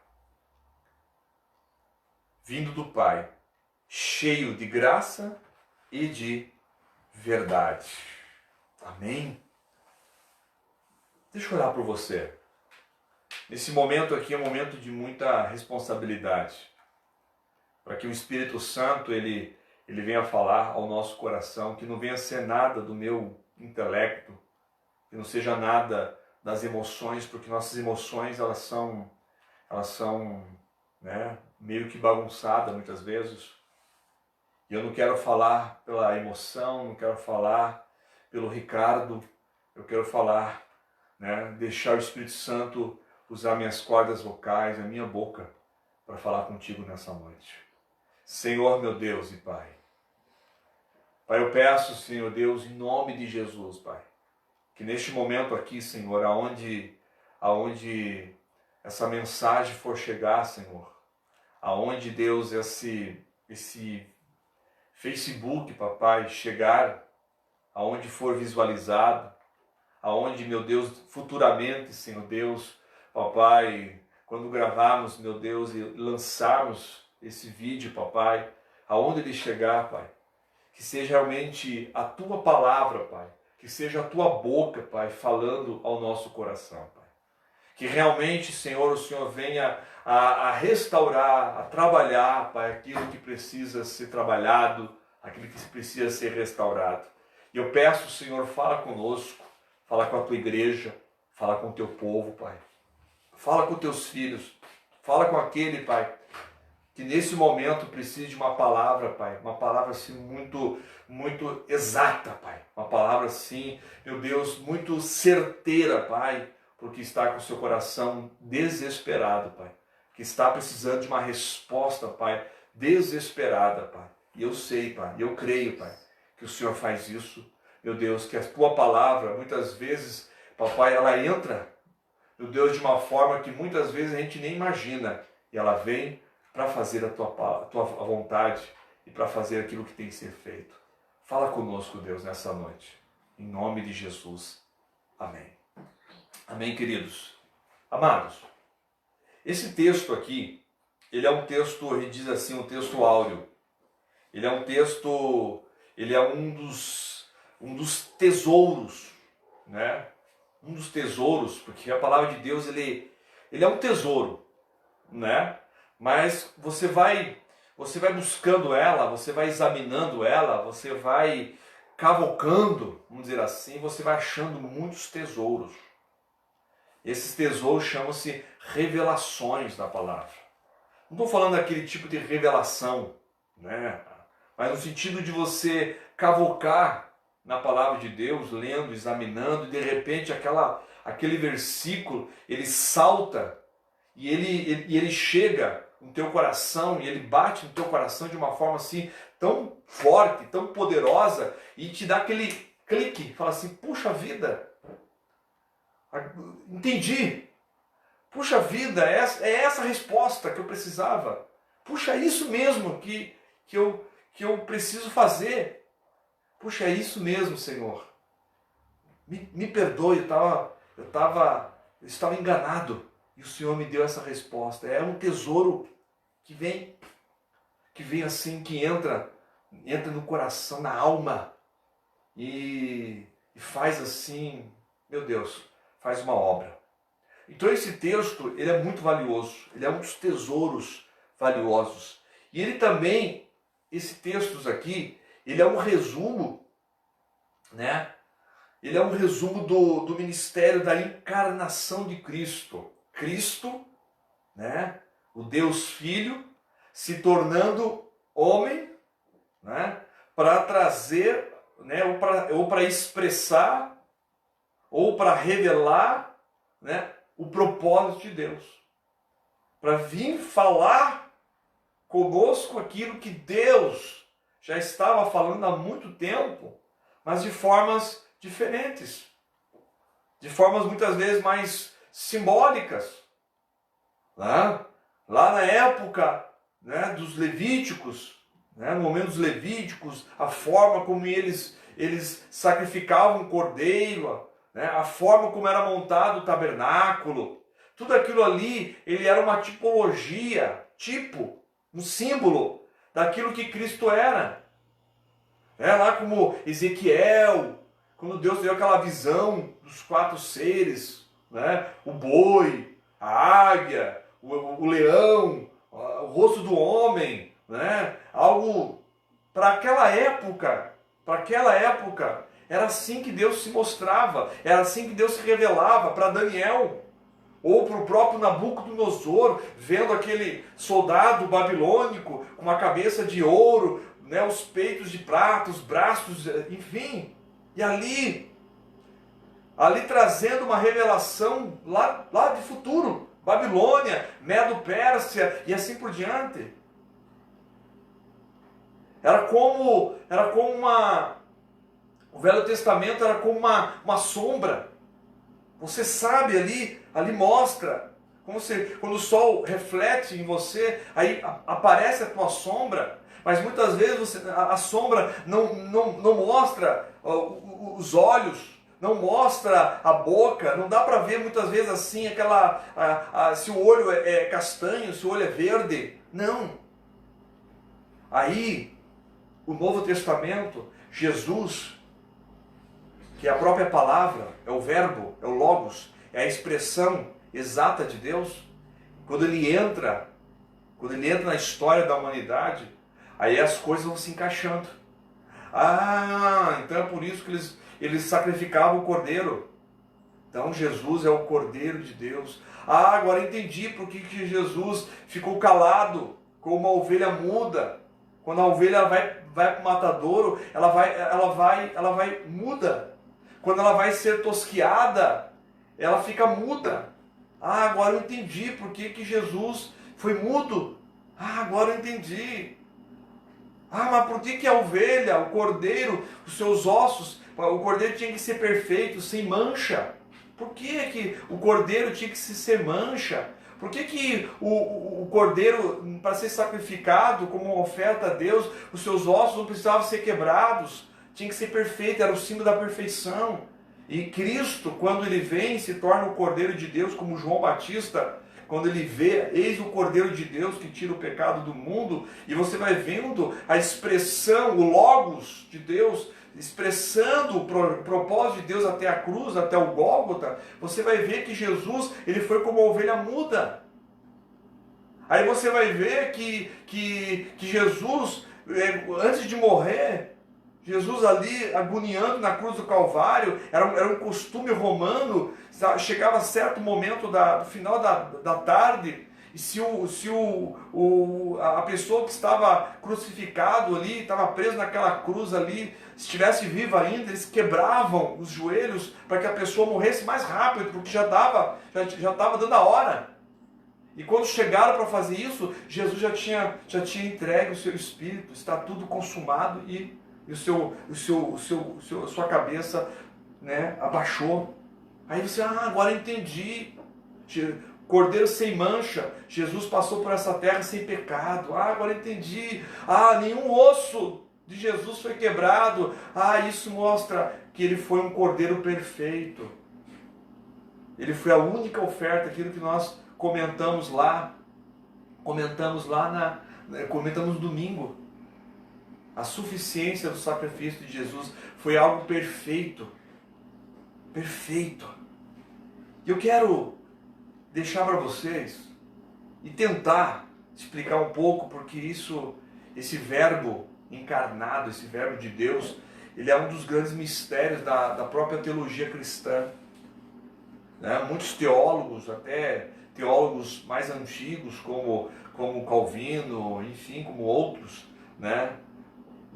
vindo do Pai, cheio de graça e de verdade. Amém? Deixa eu orar por você. Nesse momento aqui é um momento de muita responsabilidade, para que o Espírito Santo ele venha falar ao nosso coração, que não venha ser nada do meu intelecto, que não seja nada das emoções, porque nossas emoções elas são né, meio que bagunçadas muitas vezes. E eu não quero falar pela emoção, não quero falar pelo Ricardo, eu quero falar, né, deixar o Espírito Santo usar minhas cordas vocais, a minha boca, para falar contigo nessa noite. Senhor meu Deus e Pai. Pai, eu peço, Senhor Deus, em nome de Jesus, Pai, que neste momento aqui, Senhor, aonde essa mensagem for chegar, Senhor, aonde, Deus, esse Facebook, Papai, chegar, aonde for visualizado, aonde, meu Deus, futuramente, Senhor Deus, Papai, quando gravarmos, meu Deus, e lançarmos esse vídeo, Papai, aonde ele chegar, Pai, que seja realmente a Tua palavra, Pai, que seja a Tua boca, Pai, falando ao nosso coração, Pai. Que realmente, Senhor, o Senhor venha a restaurar, a trabalhar, Pai, aquilo que precisa ser trabalhado, aquilo que precisa ser restaurado. E eu peço, Senhor, fala conosco, fala com a Tua igreja, fala com o Teu povo, Pai. Fala com Teus filhos, fala com aquele, Pai, que nesse momento precisa de uma palavra, Pai, uma palavra assim muito exata, Pai, uma palavra assim, meu Deus, muito certeira, Pai, porque está com o seu coração desesperado, Pai, que está precisando de uma resposta, Pai, desesperada, Pai. E eu sei, Pai, eu creio, Pai, que o Senhor faz isso, meu Deus, que a Tua palavra, muitas vezes, Papai, ela entra, meu Deus, de uma forma que muitas vezes a gente nem imagina, e ela vem para fazer a tua vontade e para fazer aquilo que tem que ser feito. Fala conosco, Deus, nessa noite. Em nome de Jesus. Amém. Amém, queridos. Amados, esse texto aqui, ele é um texto, ele diz assim, um texto áureo. Ele é um texto, ele é um dos tesouros, né? Um dos tesouros, porque a palavra de Deus, ele é um tesouro, né? mas você vai buscando ela, você vai examinando ela, você vai cavocando, vamos dizer assim, você vai achando muitos tesouros. Esses tesouros chamam-se revelações da palavra. Não estou falando daquele tipo de revelação, né? Mas no sentido de você cavocar na palavra de Deus, lendo, examinando, e de repente aquele versículo, ele salta e ele chega no teu coração, e ele bate no teu coração de uma forma assim tão forte, tão poderosa, e te dá aquele clique, fala assim, puxa vida, entendi, puxa vida, é essa a resposta que eu precisava, puxa, é isso mesmo que eu preciso fazer, puxa, é isso mesmo, Senhor, me perdoe, eu estava enganado, e o Senhor me deu essa resposta. É um tesouro que vem assim, que entra no coração, na alma, e faz assim, meu Deus, faz uma obra. Então esse texto, ele é muito valioso, ele é um dos tesouros valiosos. E ele também, esse texto aqui, ele é um resumo, né? Ele é um resumo do ministério da encarnação de Cristo. Cristo, né? O Deus Filho, se tornando homem, né? Para trazer, né? ou para expressar, ou para revelar, né? O propósito de Deus. Para vir falar conosco aquilo que Deus já estava falando há muito tempo, mas de formas diferentes. De formas muitas vezes mais simbólicas. Né? Lá na época, né, dos Levíticos, né, no momento dos Levíticos, a forma como eles sacrificavam o cordeiro, né, a forma como era montado o tabernáculo, tudo aquilo ali, ele era uma tipologia, um símbolo daquilo que Cristo era. Lá como Ezequiel, quando Deus deu aquela visão dos 4 seres, né, o boi, a águia, o leão, o rosto do homem, né, algo para aquela época, era assim que Deus se mostrava, era assim que Deus se revelava para Daniel, ou para o próprio Nabucodonosor, vendo aquele soldado babilônico com uma cabeça de ouro, né, os peitos de prata, os braços, enfim, e ali trazendo uma revelação lá de futuro, Babilônia, Medo-Pérsia e assim por diante. O Velho Testamento era como uma sombra. Você sabe, ali mostra, quando o sol reflete em você, aí aparece a tua sombra, mas muitas vezes a sombra não mostra os olhos, não mostra a boca, não dá para ver muitas vezes assim, se o olho é castanho, se o olho é verde, não. Aí, o Novo Testamento, Jesus, que é a própria palavra, é o verbo, é o logos, é a expressão exata de Deus, quando ele entra na história da humanidade, aí as coisas vão se encaixando. Então é por isso que eles sacrificavam o cordeiro. Então Jesus é o Cordeiro de Deus. Agora entendi por que Jesus ficou calado, como uma ovelha muda. Quando a ovelha vai para o matadouro, ela vai muda. Quando ela vai ser tosquiada, ela fica muda. Agora eu entendi por que Jesus foi mudo. Agora eu entendi. Mas por que a ovelha, o cordeiro, os seus ossos, o cordeiro tinha que ser perfeito, sem mancha? Por que o cordeiro tinha que ser sem mancha? Por que o cordeiro, para ser sacrificado como uma oferta a Deus, os seus ossos não precisavam ser quebrados? Tinha que ser perfeito, era o símbolo da perfeição. E Cristo, quando ele vem, se torna o Cordeiro de Deus, como João Batista, quando ele vê, eis o Cordeiro de Deus que tira o pecado do mundo, e você vai vendo a expressão, o Logos de Deus, expressando o propósito de Deus até a cruz, até o Gólgota, você vai ver que Jesus, ele foi como uma ovelha muda. Aí você vai ver que Jesus, antes de morrer, Jesus ali agoniando na cruz do Calvário, era um costume romano, chegava certo momento do final da tarde, e se a pessoa que estava crucificado ali, estava preso naquela cruz ali, estivesse viva ainda, eles quebravam os joelhos para que a pessoa morresse mais rápido, porque já estava dando a hora. E quando chegaram para fazer isso, Jesus já tinha entregue o seu espírito, está tudo consumado, e a sua cabeça, né, abaixou. Aí você, agora eu entendi. Cordeiro sem mancha, Jesus passou por essa terra sem pecado. Agora eu entendi. Nenhum osso de Jesus foi quebrado. Isso mostra que ele foi um cordeiro perfeito. Ele foi a única oferta, aquilo que nós comentamos no domingo. A suficiência do sacrifício de Jesus foi algo perfeito. Perfeito. E eu quero deixar para vocês e tentar explicar um pouco, porque esse verbo encarnado, esse verbo de Deus, ele é um dos grandes mistérios da própria teologia cristã. Muitos teólogos, até teólogos mais antigos, como Calvino, enfim, como outros,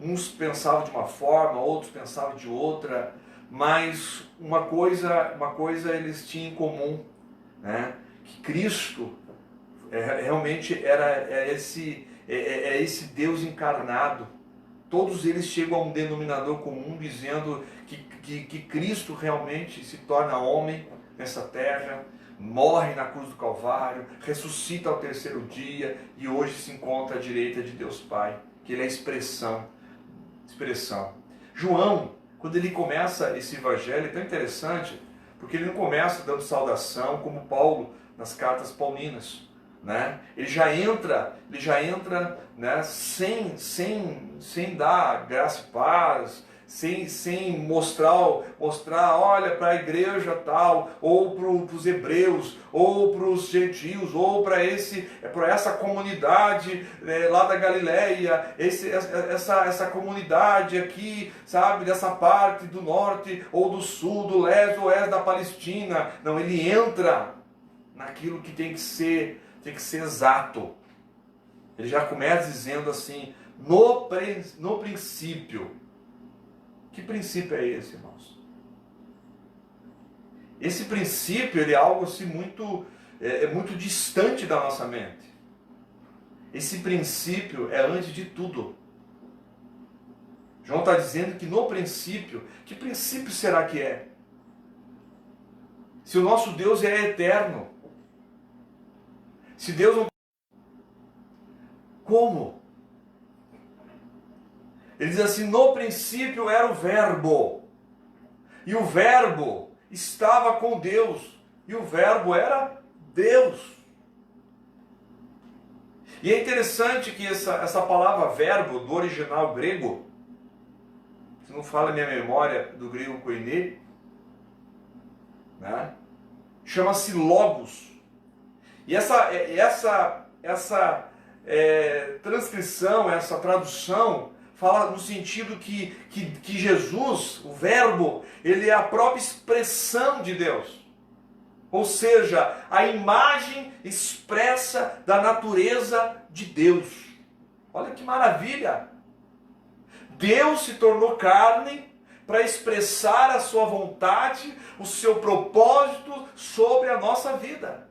uns pensavam de uma forma, outros pensavam de outra, mas uma coisa eles tinham em comum, que Cristo realmente é esse Deus encarnado. Todos eles chegam a um denominador comum, dizendo que Cristo realmente se torna homem nessa terra, morre na cruz do Calvário, ressuscita ao terceiro dia e hoje se encontra à direita de Deus Pai, que ele é a expressão. João, quando ele começa esse evangelho, é tão interessante, porque ele não começa dando saudação como Paulo nas cartas paulinas, Ele já entra, sem dar graça e paz, sem mostrar, olha, para a igreja tal, ou para os hebreus, ou para os gentios, ou para essa comunidade lá da Galileia, essa comunidade aqui, sabe, dessa parte do norte, ou do sul, do leste, ou oeste da Palestina. Não, ele entra naquilo que tem que ser exato. Ele já começa dizendo assim, no princípio. Que princípio é esse, irmãos? Esse princípio, ele é algo assim muito distante da nossa mente. Esse princípio é antes de tudo. João está dizendo que no princípio, que princípio será que é? Se o nosso Deus é eterno, se Deus não... Como? Ele diz assim, no princípio era o verbo, e o verbo estava com Deus, e o verbo era Deus. E é interessante que essa palavra verbo, do original grego, se não fala a minha memória do grego koiné, chama-se logos. E essa transcrição, essa tradução, fala no sentido que Jesus, o verbo, ele é a própria expressão de Deus. Ou seja, a imagem expressa da natureza de Deus. Olha que maravilha! Deus se tornou carne para expressar a sua vontade, o seu propósito sobre a nossa vida.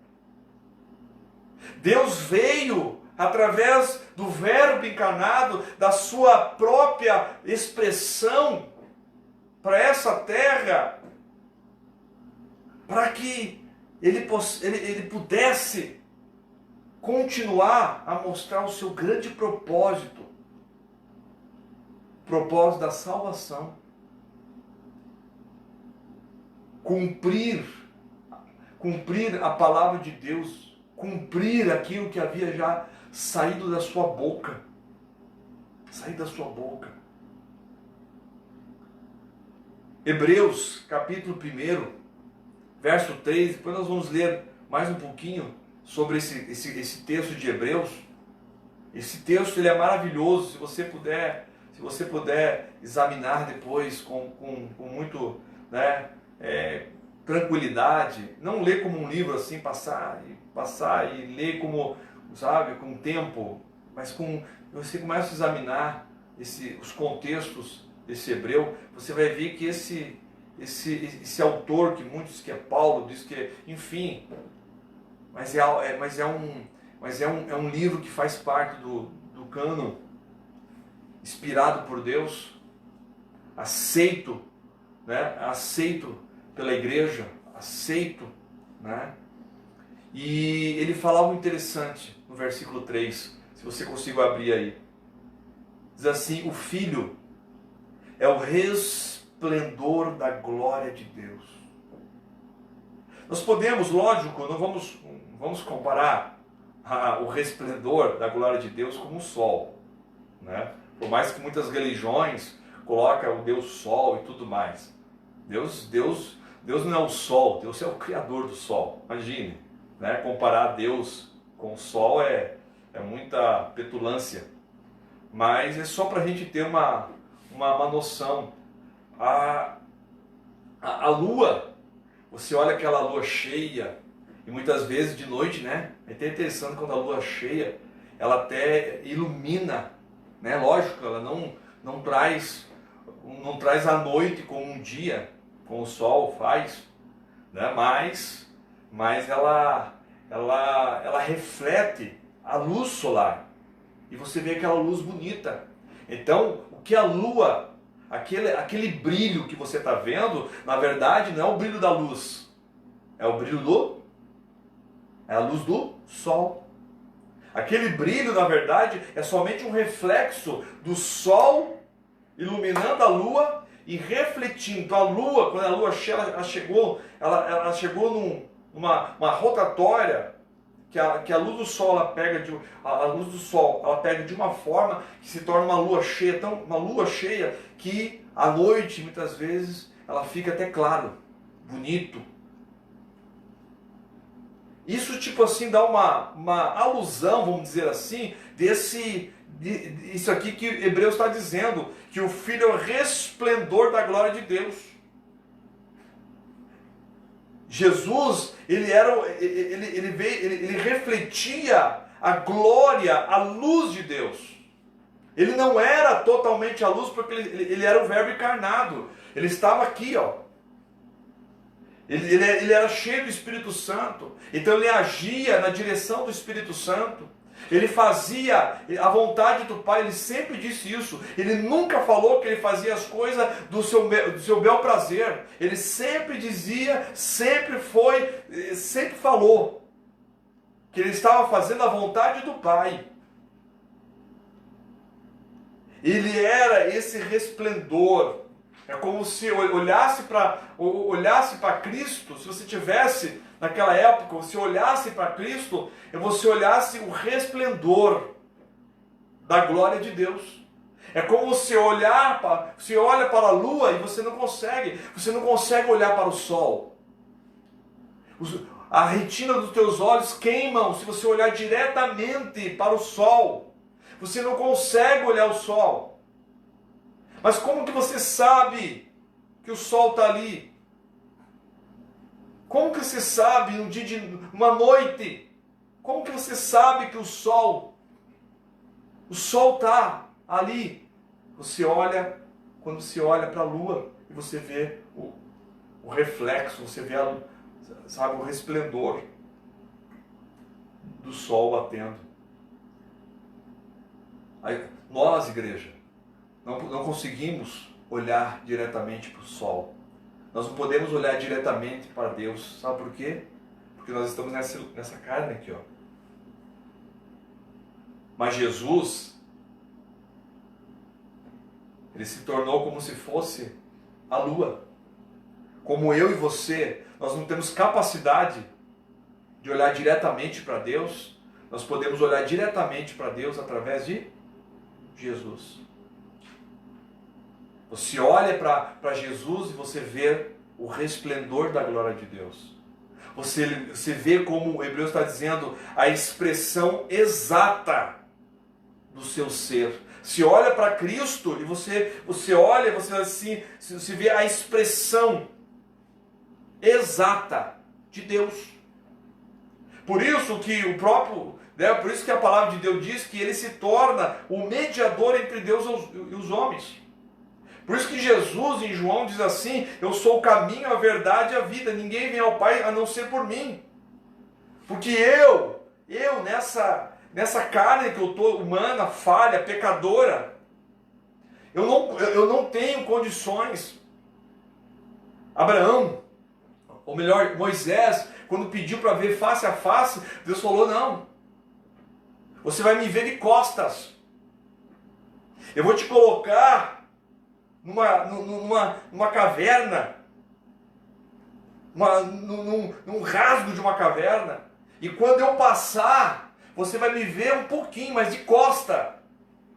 Deus veio através do verbo encarnado, da sua própria expressão para essa terra, para que ele pudesse continuar a mostrar o seu grande propósito, propósito da salvação, cumprir a palavra de Deus, cumprir aquilo que havia já saído da sua boca. Hebreus, capítulo 1, verso 3, depois nós vamos ler mais um pouquinho, sobre esse texto de Hebreus. Esse texto ele é maravilhoso, se você puder examinar depois com muito, né, tranquilidade, não ler como um livro assim, passar e ler como, sabe, com tempo, mas você começa a examinar os contextos desse hebreu, você vai ver que esse autor, que muitos que é Paulo, diz que, enfim, mas é um livro que faz parte do cânon, inspirado por Deus, aceito, né? Aceito pela igreja, aceito, né? E ele fala algo interessante no versículo 3, se você conseguir abrir aí. Diz assim: o Filho é o resplendor da glória de Deus. Nós podemos, lógico, não vamos comparar o resplendor da glória de Deus com o sol, né? Por mais que muitas religiões colocam o Deus Sol e tudo mais. Deus não é o Sol, Deus é o Criador do Sol. Imagine, né? Comparar Deus com o Sol é muita petulância. Mas é só para a gente ter uma noção. A lua, você olha aquela lua cheia, e muitas vezes de noite, né? É até interessante quando a lua é cheia, ela até ilumina, né? Lógico, ela não traz a noite como um dia, como o sol faz, né? Mas ela reflete a luz solar, e você vê aquela luz bonita. Então, o que a lua, aquele brilho que você está vendo, na verdade não é o brilho da luz, é o brilho é a luz do sol. Aquele brilho, na verdade, é somente um reflexo do sol iluminando a lua e refletindo. Então a lua, quando a lua ela chegou numa rotatória, que a luz do sol ela pega de uma forma que se torna uma lua cheia, uma lua cheia que à noite muitas vezes ela fica até claro, bonito. Isso tipo assim dá uma alusão, vamos dizer assim, isso aqui que Hebreus está dizendo, que o Filho é o resplendor da glória de Deus. Jesus, ele refletia a glória, a luz de Deus. Ele não era totalmente a luz, porque ele era o verbo encarnado. Ele estava aqui, ó. Ele era cheio do Espírito Santo, então ele agia na direção do Espírito Santo, ele fazia a vontade do Pai, ele sempre disse isso, ele nunca falou que ele fazia as coisas do seu bel prazer, ele sempre dizia, sempre falou que ele estava fazendo a vontade do Pai. Ele era esse resplendor. É como se olhasse para Cristo, se você tivesse naquela época, você olhasse para Cristo e você olhasse o resplendor da glória de Deus. É como você olha para a lua e você não consegue olhar para o sol. A retina dos teus olhos queimam se você olhar diretamente para o sol. Você não consegue olhar o sol. Mas como que você sabe que o sol está ali? Como que você sabe uma noite? Como que você sabe que o sol está ali? Quando você olha para a lua e você vê o reflexo, você vê o resplendor do sol batendo. Aí, nós, igreja, não conseguimos olhar diretamente para o sol. Nós não podemos olhar diretamente para Deus. Sabe por quê? Porque nós estamos nessa carne aqui, ó. Mas Jesus, ele se tornou como se fosse a lua. Como eu e você, nós não temos capacidade de olhar diretamente para Deus. Nós podemos olhar diretamente para Deus através de Jesus. Você olha para Jesus e você vê o resplendor da glória de Deus. Você vê como o Hebreus está dizendo a expressão exata do seu ser. Se olha para Cristo e você olha, você vê a expressão exata de Deus. Por isso que por isso que a palavra de Deus diz que ele se torna o mediador entre Deus e os homens. Por isso que Jesus em João diz assim: eu sou o caminho, a verdade e a vida, ninguém vem ao Pai a não ser por mim. Porque eu nessa carne que eu estou, humana, falha, pecadora, eu não tenho condições. Abraão, ou melhor, Moisés, quando pediu para ver face a face, Deus falou: não, você vai me ver de costas. Eu vou te colocar numa caverna, num rasgo de uma caverna, e quando eu passar, você vai me ver um pouquinho, mas de costa,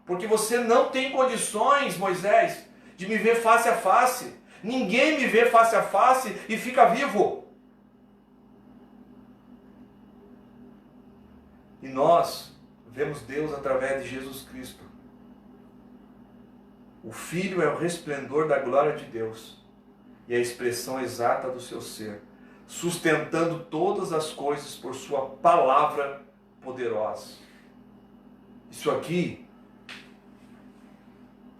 porque você não tem condições, Moisés, de me ver face a face. Ninguém me vê face a face e fica vivo. E nós vemos Deus através de Jesus Cristo. O Filho é o resplendor da glória de Deus e a expressão exata do seu ser, sustentando todas as coisas por sua palavra poderosa. Isso aqui,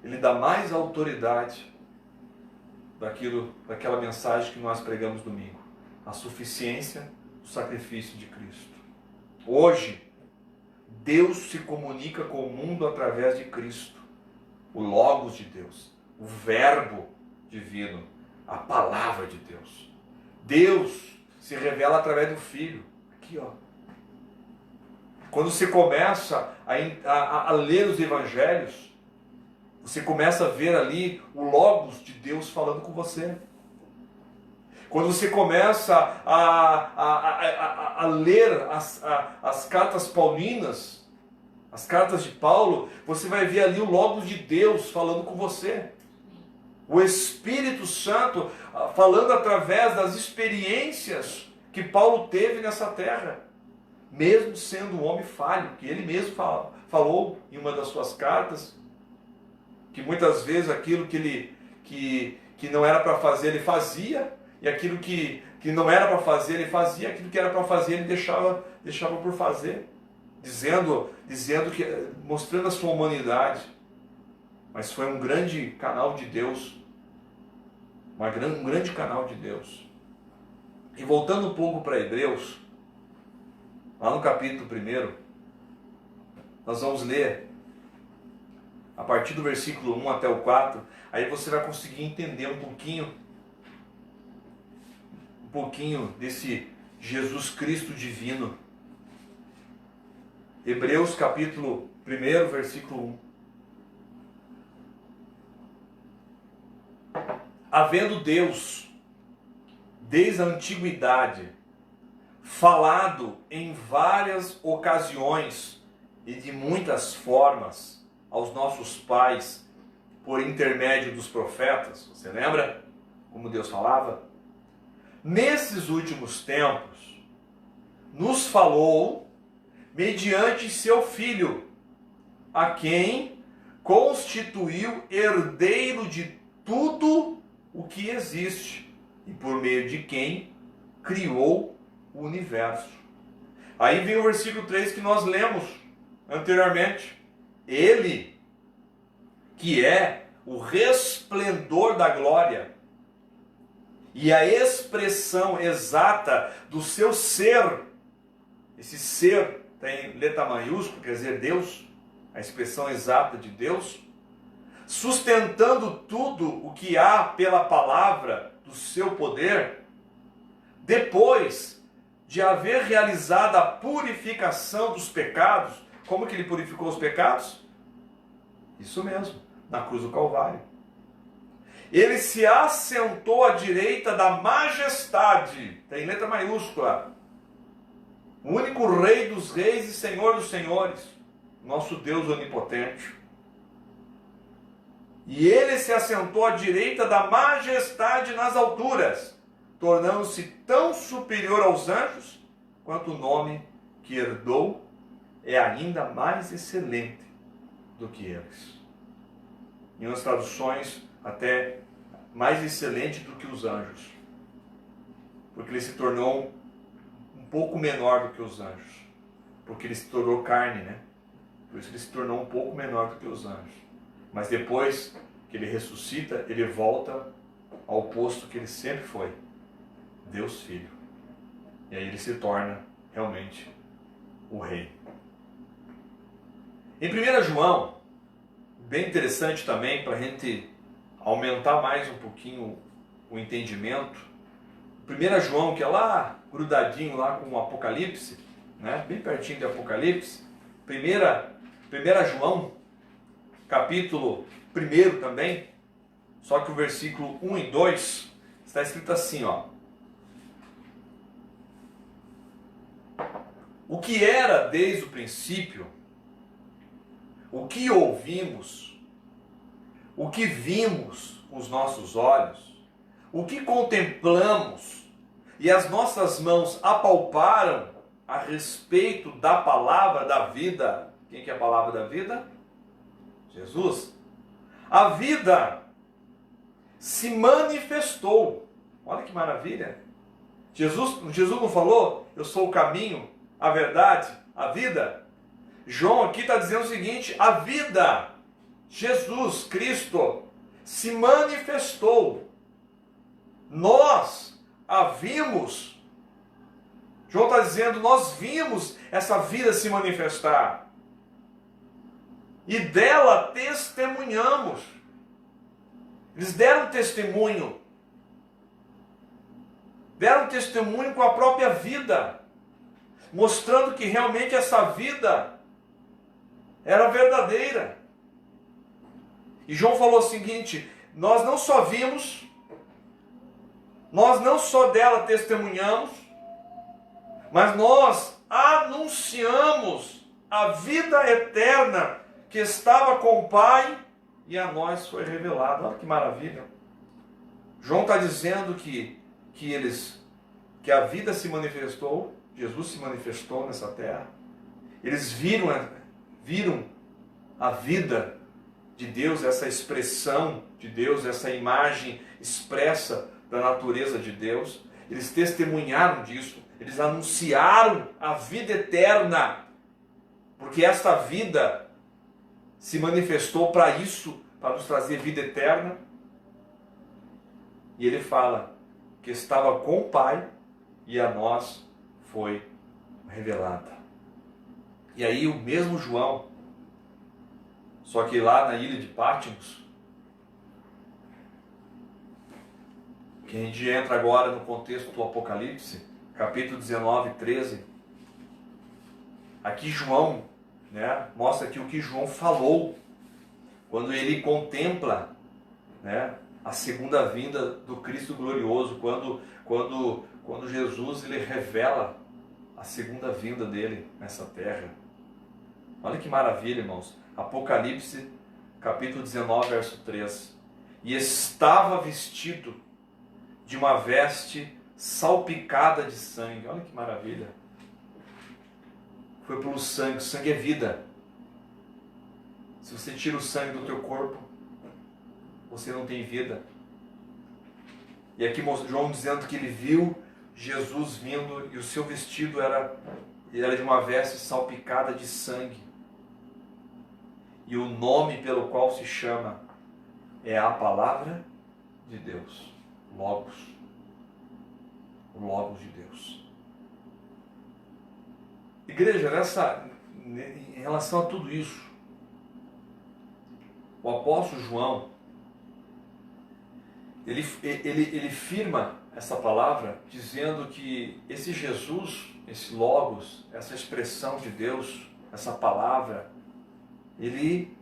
ele dá mais autoridade daquela mensagem que nós pregamos domingo, a suficiência do sacrifício de Cristo. Hoje, Deus se comunica com o mundo através de Cristo, o Logos de Deus, o Verbo divino, a Palavra de Deus. Deus se revela através do Filho. Aqui, ó. Quando você começa a ler os Evangelhos, você começa a ver ali o Logos de Deus falando com você. Quando você começa a ler as cartas paulinas, as cartas de Paulo, você vai ver ali o Logos de Deus falando com você. O Espírito Santo falando através das experiências que Paulo teve nessa terra, mesmo sendo um homem falho, que ele mesmo falou em uma das suas cartas, que muitas vezes aquilo que não era para fazer ele fazia, e aquilo que não era para fazer ele fazia, aquilo que era para fazer ele deixava por fazer, dizendo que, mostrando a sua humanidade. Mas foi um grande canal de Deus, um grande canal de Deus. E voltando um pouco para Hebreus, lá no capítulo 1, nós vamos ler a partir do versículo 1 até o 4, aí você vai conseguir entender um pouquinho desse Jesus Cristo divino. Hebreus capítulo 1, versículo 1. Havendo Deus, desde a antiguidade, falado em várias ocasiões e de muitas formas aos nossos pais por intermédio dos profetas, você lembra como Deus falava? Nesses últimos tempos, nos falou mediante seu Filho, a quem constituiu herdeiro de tudo o que existe e por meio de quem criou o universo. Aí vem o versículo 3 que nós lemos anteriormente. Ele, que é o resplendor da glória e a expressão exata do seu ser, esse ser tem letra maiúscula, quer dizer Deus, a expressão exata de Deus, sustentando tudo o que há pela palavra do seu poder, depois de haver realizado a purificação dos pecados. Como que ele purificou os pecados? Isso mesmo, na cruz do Calvário. Ele se assentou à direita da majestade, tem letra maiúscula, o único Rei dos reis e Senhor dos senhores, nosso Deus onipotente. E ele se assentou à direita da majestade nas alturas, tornando-se tão superior aos anjos, quanto o nome que herdou é ainda mais excelente do que eles. Em umas traduções, até mais excelente do que os anjos, porque ele se tornou um pouco menor do que os anjos, porque ele se tornou carne, né? Por isso ele se tornou um pouco menor do que os anjos. Mas depois que ele ressuscita, ele volta ao posto que ele sempre foi, Deus Filho. E aí ele se torna realmente o rei. Em 1 João, bem interessante também para a gente aumentar mais um pouquinho o entendimento. 1 João, que é lá grudadinho lá com o Apocalipse, né? Bem pertinho de Apocalipse. 1 João, capítulo 1 também, só que o versículo 1 e 2 está escrito assim, ó. O que era desde o princípio, o que ouvimos, o que vimos com os nossos olhos, o que contemplamos e as nossas mãos apalparam a respeito da palavra da vida. Quem que é a palavra da vida? Jesus. A vida se manifestou. Olha que maravilha. Jesus não falou, eu sou o caminho, a verdade, a vida? João aqui está dizendo o seguinte, a vida, Jesus Cristo, se manifestou. Nós a vimos. João está dizendo, nós vimos essa vida se manifestar. E dela testemunhamos. Eles deram testemunho. Deram testemunho com a própria vida, mostrando que realmente essa vida era verdadeira. E João falou o seguinte, nós não só vimos, nós não só dela testemunhamos, mas nós anunciamos a vida eterna que estava com o Pai e a nós foi revelada. Olha que maravilha. João está dizendo que a vida se manifestou, Jesus se manifestou nessa terra. Eles viram a vida de Deus, essa expressão de Deus, essa imagem expressa da natureza de Deus. Eles testemunharam disso, eles anunciaram a vida eterna, porque esta vida se manifestou para isso, para nos trazer vida eterna. E ele fala que estava com o Pai e a nós foi revelada. E aí o mesmo João, só que lá na ilha de Patmos, que a gente entra agora no contexto do Apocalipse, capítulo 19, 13, aqui João, né, mostra aqui o que João falou, quando ele contempla, né, a segunda vinda do Cristo glorioso, quando Jesus ele revela a segunda vinda dele nessa terra. Olha que maravilha, irmãos. Apocalipse, capítulo 19, verso 3. E estava vestido de uma veste salpicada de sangue. Olha que maravilha. Foi pelo sangue. O sangue é vida. Se você tira o sangue do teu corpo, você não tem vida. E aqui João dizendo que ele viu Jesus vindo e o seu vestido era de uma veste salpicada de sangue. E o nome pelo qual se chama é a palavra de Deus. Logos. O Logos de Deus. Igreja, em relação a tudo isso, o apóstolo João, ele firma essa palavra dizendo que esse Jesus, esse Logos, essa expressão de Deus, essa palavra, ele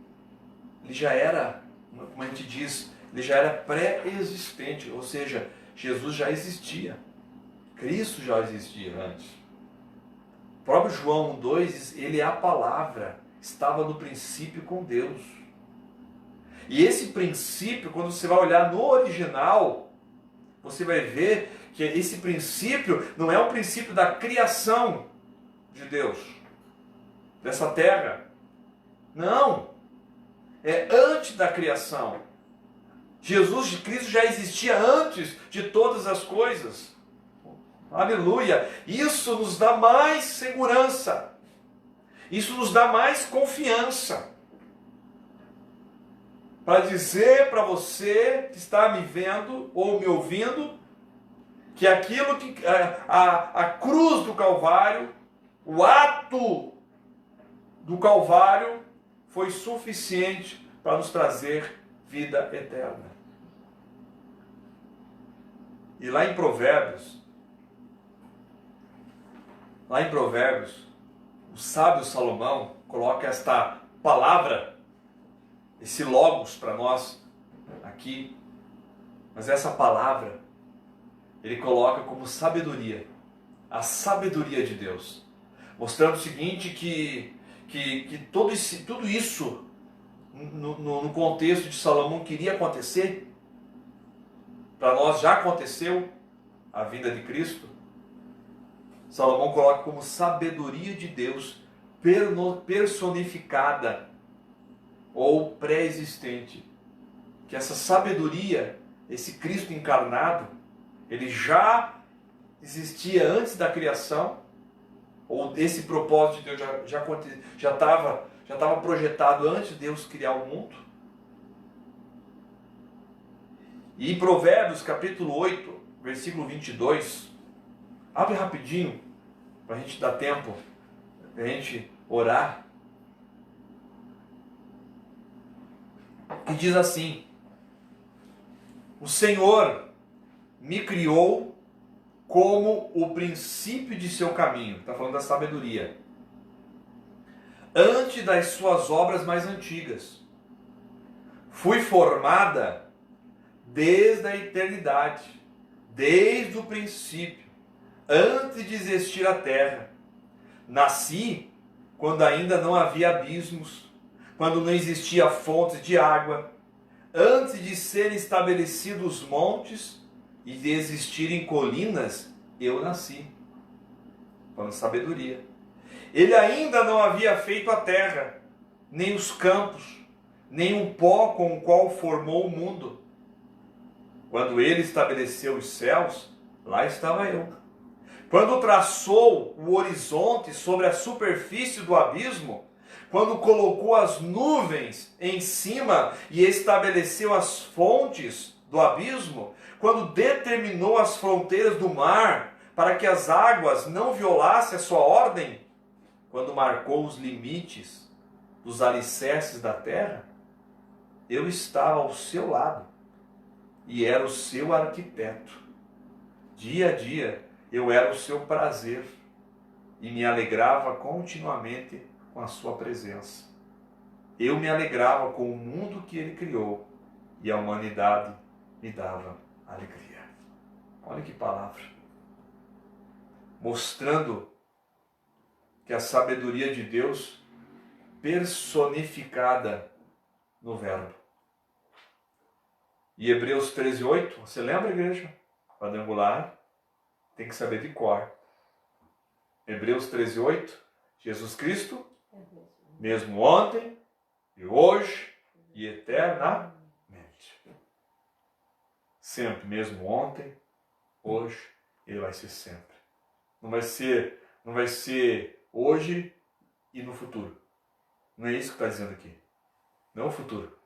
já era, como a gente diz, ele já era pré-existente, ou seja, Jesus já existia, Cristo já existia antes. O próprio João 1,2 diz, ele é a palavra, estava no princípio com Deus. E esse princípio, quando você vai olhar no original, você vai ver que esse princípio não é o princípio da criação de Deus, dessa terra. Não, é antes da criação. Jesus de Cristo já existia antes de todas as coisas. Aleluia! Isso nos dá mais segurança. Isso nos dá mais confiança. Para dizer para você que está me vendo ou me ouvindo, que aquilo que a cruz do Calvário, o ato do Calvário foi suficiente para nos trazer vida eterna. E lá em Provérbios, o sábio Salomão coloca esta palavra, esse logos para nós aqui, mas essa palavra ele coloca como sabedoria, a sabedoria de Deus, mostrando o seguinte, que tudo isso no contexto de Salomão queria acontecer, para nós já aconteceu a vinda de Cristo. Salomão coloca como sabedoria de Deus personificada ou pré-existente. Que essa sabedoria, esse Cristo encarnado, ele já existia antes da criação, ou esse propósito de Deus já estava projetado antes de Deus criar o mundo. E em Provérbios capítulo 8, versículo 22, abre rapidinho, para a gente dar tempo, para a gente orar. E diz assim: o Senhor me criou como o princípio de seu caminho. Está falando da sabedoria. Antes das suas obras mais antigas. Fui formada desde a eternidade, desde o princípio, antes de existir a terra. Nasci quando ainda não havia abismos, quando não existia fontes de água, antes de serem estabelecidos os montes e de existirem colinas, eu nasci. Falando sabedoria. Ele ainda não havia feito a terra, nem os campos, nem o pó com o qual formou o mundo. Quando ele estabeleceu os céus, lá estava eu. Quando traçou o horizonte sobre a superfície do abismo, quando colocou as nuvens em cima e estabeleceu as fontes do abismo, quando determinou as fronteiras do mar para que as águas não violassem a sua ordem, quando marcou os limites dos alicerces da terra, eu estava ao seu lado e era o seu arquiteto. Dia a dia eu era o seu prazer e me alegrava continuamente com a sua presença. Eu me alegrava com o mundo que ele criou e a humanidade me dava alegria. Olha que palavra. Mostrando que a sabedoria de Deus personificada no verbo. E Hebreus 13:8, você lembra, igreja? Quadrangular, tem que saber de cor. Hebreus 13:8, Jesus Cristo, mesmo ontem, e hoje, e eternamente. Sempre, mesmo ontem, hoje, ele vai ser sempre. Não vai ser hoje e no futuro. Não é isso que está dizendo aqui. Não é o futuro.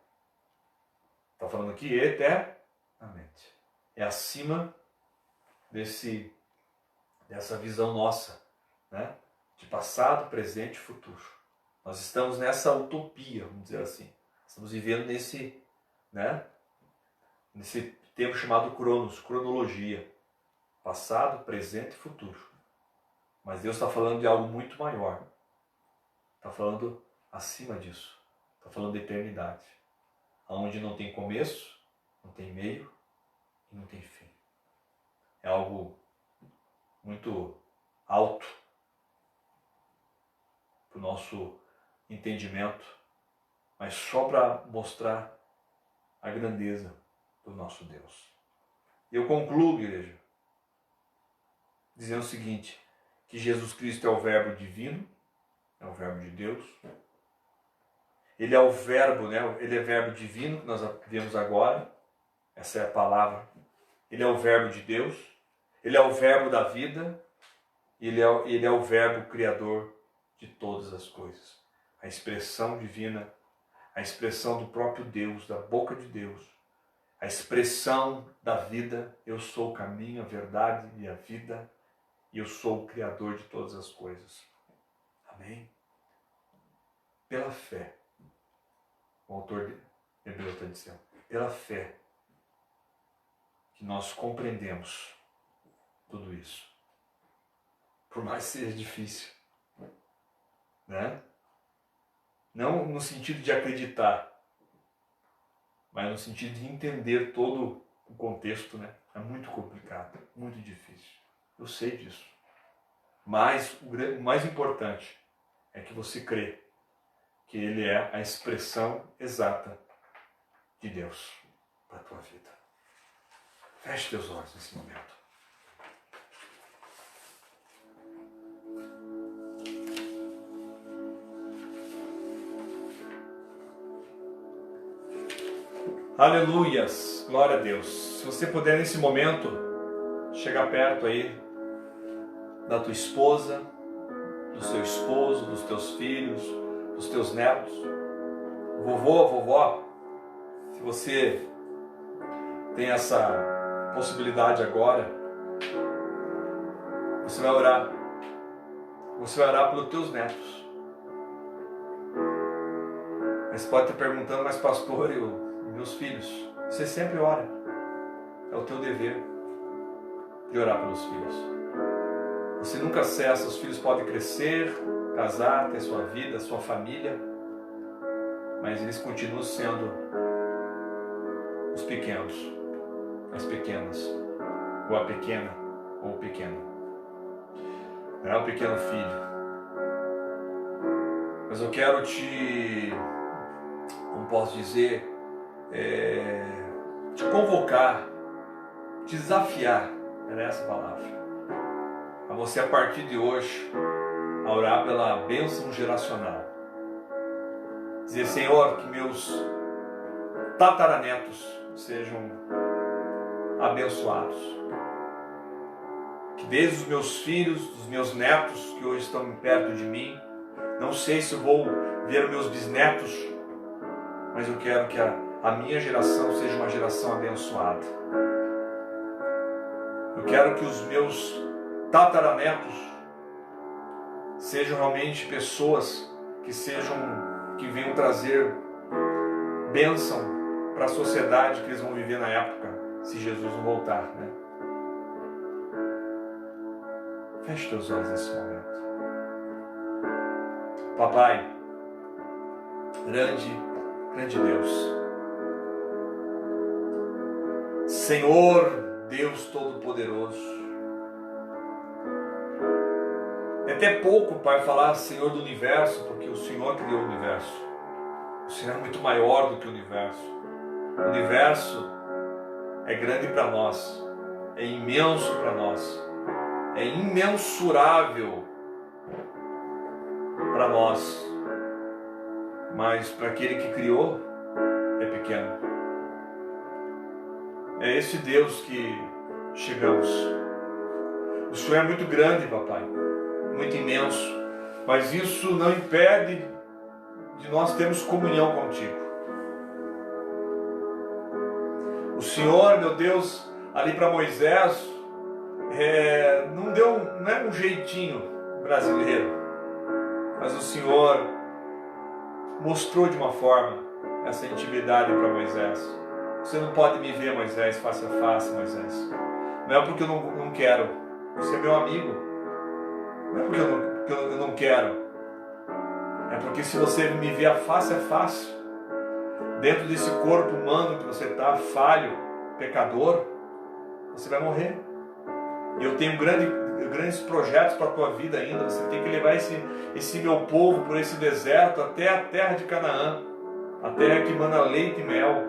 Está falando aqui eternamente. É acima dessa visão nossa, né? De passado, presente e futuro. Nós estamos nessa utopia, vamos dizer assim. Estamos vivendo nesse tempo chamado Cronos, cronologia. Passado, presente e futuro. Mas Deus está falando de algo muito maior. Está falando acima disso. Está falando de eternidade. Onde não tem começo, não tem meio e não tem fim. É algo muito alto para o nosso entendimento, mas só para mostrar a grandeza do nosso Deus. Eu concluo, igreja, dizendo o seguinte, que Jesus Cristo é o verbo divino, é o verbo de Deus. Ele é o verbo, né? Ele é verbo divino, que nós vemos agora. Essa é a palavra. Ele é o verbo de Deus. Ele é o verbo da vida. Ele é o verbo criador de todas as coisas. A expressão divina, a expressão do próprio Deus, da boca de Deus. A expressão da vida. Eu sou o caminho, a verdade e a vida. E eu sou o criador de todas as coisas. Amém? Pela fé. O autor de Hebreus está dizendo, pela fé que nós compreendemos tudo isso. Por mais que seja difícil, né? Não no sentido de acreditar, mas no sentido de entender todo o contexto, né? É muito complicado, muito difícil. Eu sei disso. Mas o mais importante é que você crê que Ele é a expressão exata de Deus para a tua vida. Feche teus olhos nesse momento. Aleluias, glória a Deus. Se você puder nesse momento chegar perto aí da tua esposa, do seu esposo, dos teus filhos, dos teus netos, vovô, vovó, se você tem essa possibilidade agora, você vai orar. Você vai orar pelos teus netos. Mas você pode estar perguntando, mas pastor, e meus filhos? Você sempre ora. É o teu dever de orar pelos filhos. Você nunca cessa, os filhos podem crescer, casar, ter sua vida, sua família, mas eles continuam sendo os pequenos, as pequenas, ou a pequena, ou o pequeno. Não é o pequeno filho. Mas eu quero como posso dizer, te convocar, te desafiar, era essa a palavra, a você a partir de hoje, a orar pela bênção geracional. Dizer, Senhor, que meus tataranetos sejam abençoados. Que desde os meus filhos, dos meus netos, que hoje estão perto de mim, não sei se eu vou ver os meus bisnetos, mas eu quero que a minha geração seja uma geração abençoada. Eu quero que os meus tataranetos sejam realmente pessoas que venham trazer bênção para a sociedade que eles vão viver na época, se Jesus não voltar, né? Feche teus olhos nesse momento. Papai, grande Deus, Senhor Deus Todo-Poderoso, é até pouco, Pai, falar Senhor do Universo, porque o Senhor criou o Universo. O Senhor é muito maior do que o Universo. O Universo é grande para nós, é imenso para nós, é imensurável para nós, mas para aquele que criou é pequeno. É esse Deus que chegamos. O Senhor é muito grande, papai, muito imenso, mas isso não impede de nós termos comunhão contigo. O Senhor, meu Deus, ali para Moisés, não é um jeitinho brasileiro, mas o Senhor mostrou de uma forma essa intimidade para Moisés. Você não pode me ver, Moisés, face a face, Moisés. Não é porque eu não quero, você é meu amigo. Não é porque eu não quero, é porque se você me ver a face, dentro desse corpo humano que você está, falho, pecador, você vai morrer. E eu tenho grandes projetos para a tua vida ainda. Você tem que levar esse meu povo por esse deserto até a terra de Canaã, a terra que manda leite e mel.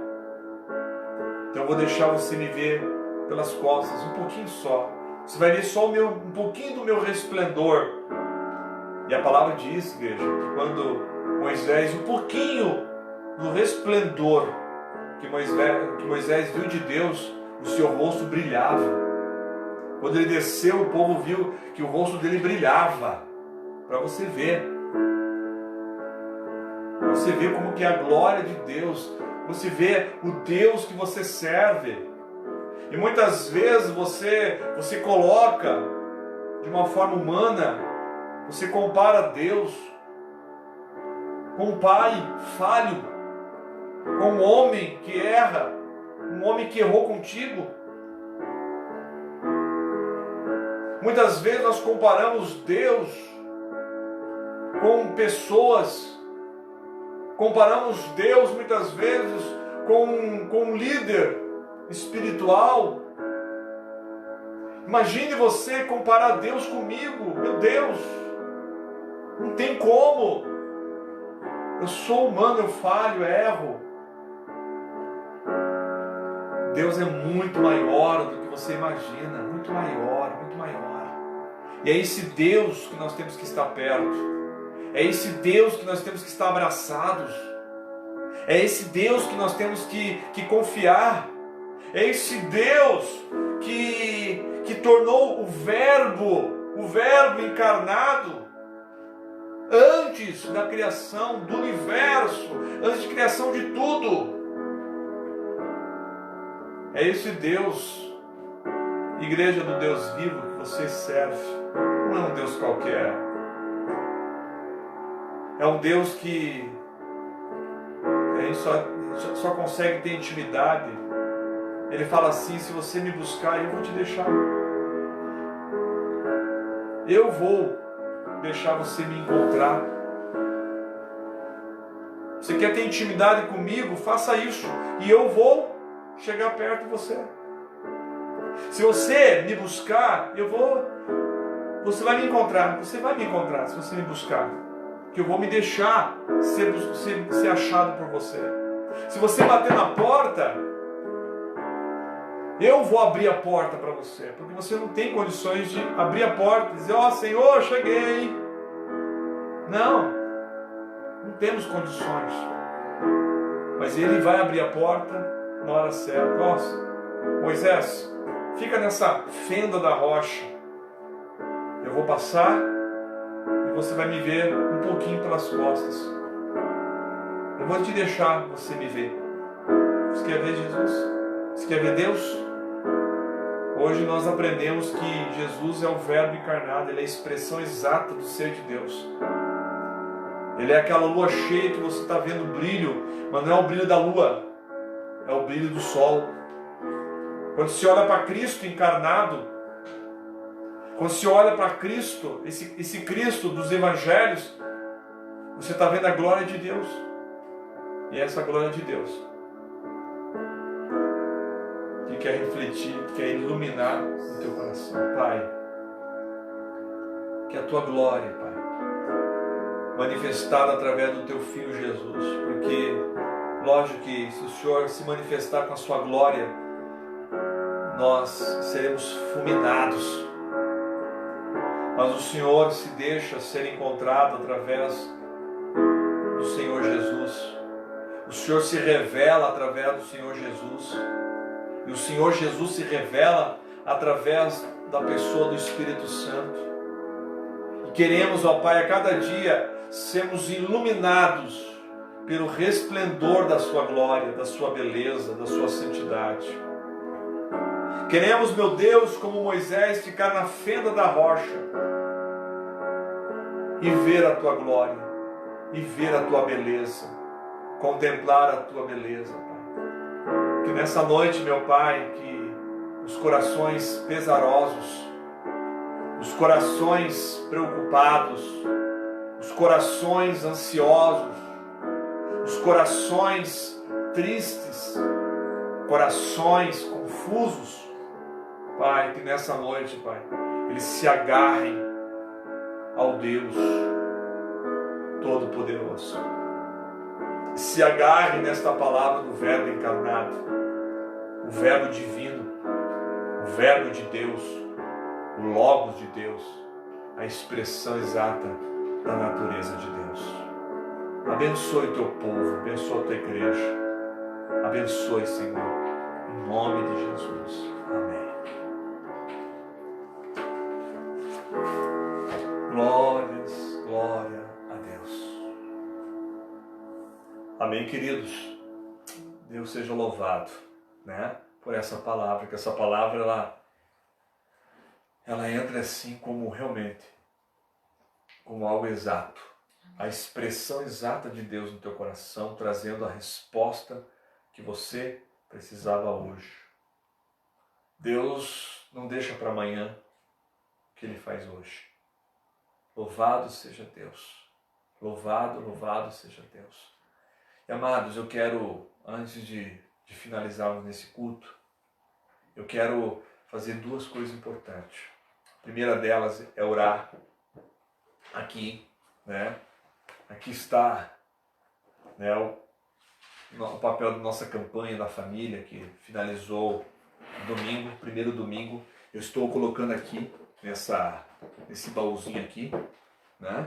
Então eu vou deixar você me ver pelas costas, um pouquinho só Você vai ver só um pouquinho do meu resplendor. E a palavra diz, igreja, que quando Moisés, um pouquinho do resplendor que Moisés viu de Deus, o seu rosto brilhava. Quando ele desceu, o povo viu que o rosto dele brilhava. Para você ver. Para você ver como que é a glória de Deus. Você vê o Deus que você serve. E muitas vezes você coloca de uma forma humana, você compara Deus com um pai falho, com um homem que erra, um homem que errou contigo. Muitas vezes nós comparamos Deus com pessoas, comparamos Deus muitas vezes com um líder espiritual. Imagine você comparar Deus comigo. Meu Deus, não tem como. Eu sou humano, eu falho, erro. Deus é muito maior do que você imagina, muito maior, muito maior. E é esse Deus que nós temos que estar perto. É esse Deus que nós temos que estar abraçados. É esse Deus que nós temos que confiar. É esse Deus que tornou o Verbo encarnado antes da criação do universo, antes da criação de tudo. É esse Deus, igreja do Deus vivo, que você serve. Não é um Deus qualquer. É um Deus que a gente só consegue ter intimidade. Ele fala assim: se você me buscar, eu vou te deixar. Eu vou deixar você me encontrar. Você quer ter intimidade comigo? Faça isso. E eu vou chegar perto de você. Se você me buscar, você vai me encontrar. Você vai me encontrar se você me buscar. Que eu vou me deixar ser achado por você. Se você bater na porta, eu vou abrir a porta para você. Porque você não tem condições de abrir a porta e dizer: ó, Senhor, cheguei. Não temos condições. Mas Ele vai abrir a porta na hora certa. Nossa, Moisés, fica nessa fenda da rocha. Eu vou passar e você vai me ver um pouquinho pelas costas. Eu vou te deixar você me ver. Você quer ver Jesus? Você quer ver Deus? Hoje nós aprendemos que Jesus é o Verbo encarnado. Ele é a expressão exata do ser de Deus. Ele é aquela lua cheia que você está vendo o brilho, mas não é o brilho da lua, é o brilho do sol. Quando se olha para Cristo encarnado, quando se olha para Cristo, esse Cristo dos Evangelhos, você está vendo a glória de Deus. E essa glória de Deus que quer refletir, que quer iluminar o teu coração. Pai, que a tua glória, Pai, manifestada através do teu Filho Jesus, porque lógico que se o Senhor se manifestar com a sua glória, nós seremos fulminados. Mas o Senhor se deixa ser encontrado através do Senhor Jesus. O Senhor se revela através do Senhor Jesus. E o Senhor Jesus se revela através da pessoa do Espírito Santo. E queremos, ó Pai, a cada dia sermos iluminados pelo resplendor da sua glória, da sua beleza, da sua santidade. Queremos, meu Deus, como Moisés, ficar na fenda da rocha e ver a tua glória, e ver a tua beleza, contemplar a tua beleza, Pai. Que nessa noite, meu Pai, que os corações pesarosos, os corações preocupados, os corações ansiosos, os corações tristes, corações confusos, Pai, que nessa noite, Pai, eles se agarrem ao Deus Todo-Poderoso. Se agarrem nesta palavra do Verbo encarnado, o Verbo divino, o Verbo de Deus, o Logos de Deus, a expressão exata da natureza de Deus. Abençoe o teu povo, abençoe a tua igreja, abençoe, Senhor, em nome de Jesus. Amém. Glórias, glória a Deus. Amém, queridos. Deus seja louvado, né, por essa palavra, que essa palavra ela entra assim como realmente, como algo exato, a expressão exata de Deus no teu coração, trazendo a resposta que você precisava hoje. Deus não deixa para amanhã o que Ele faz hoje. Louvado seja Deus. Louvado, louvado seja Deus. E, amados, eu quero, antes de finalizarmos nesse culto, eu quero fazer duas coisas importantes. A primeira delas é orar aqui, né? Aqui está, né, o papel da nossa campanha da família, que finalizou domingo, primeiro domingo. Eu estou colocando aqui nesse baúzinho aqui, né?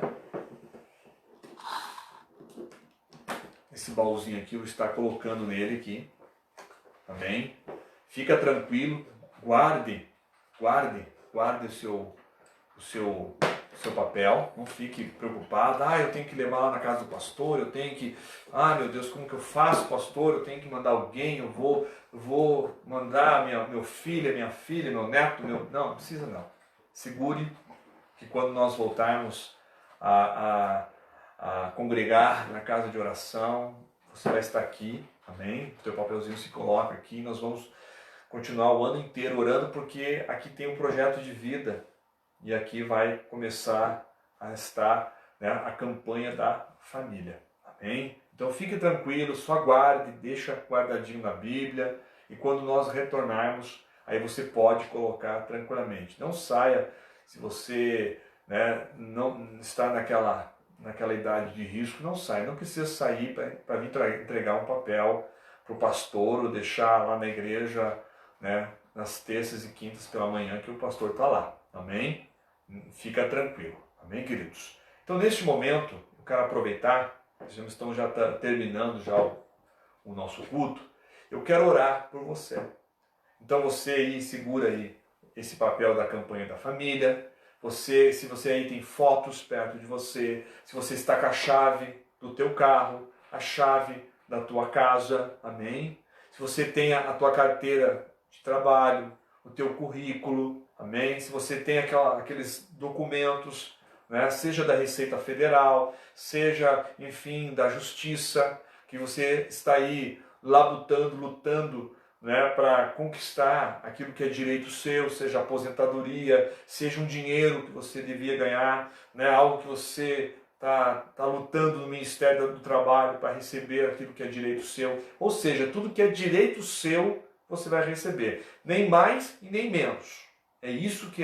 Esse baúzinho aqui, eu vou estar colocando nele aqui, amém? Fica tranquilo, guarde o seu papel, não fique preocupado. Eu tenho que levar lá na casa do pastor, eu tenho que, meu Deus, como que eu faço, pastor? Eu tenho que mandar alguém, eu vou mandar meu filho, minha filha, meu neto, não precisa não. Segure que quando nós voltarmos a congregar na casa de oração, você vai estar aqui, amém? O teu papelzinho se coloca aqui, nós vamos continuar o ano inteiro orando, porque aqui tem um projeto de vida e aqui vai começar a estar, né, a campanha da família, amém? Então fique tranquilo, só guarde, deixa guardadinho na Bíblia, e quando nós retornarmos, aí você pode colocar tranquilamente. Não saia, se você, né, não está naquela idade de risco, não sai. Não precisa sair para vir entregar um papel para o pastor ou deixar lá na igreja, né, nas terças e quintas pela manhã que o pastor está lá. Amém? Fica tranquilo. Amém, queridos? Então, neste momento, eu quero aproveitar, estamos já terminando já o nosso culto, eu quero orar por você. Então, você aí, segura aí esse papel da campanha da família. Se você aí tem fotos perto de você, se você está com a chave do teu carro, a chave da tua casa, amém? Se você tem a tua carteira de trabalho, o teu currículo, amém? Se você tem aqueles documentos, né, seja da Receita Federal, seja, enfim, da Justiça, que você está aí lutando, né, para conquistar aquilo que é direito seu, seja aposentadoria, seja um dinheiro que você devia ganhar, né, algo que você está lutando no Ministério do Trabalho para receber aquilo que é direito seu. Ou seja, tudo que é direito seu, você vai receber. Nem mais e nem menos. É isso que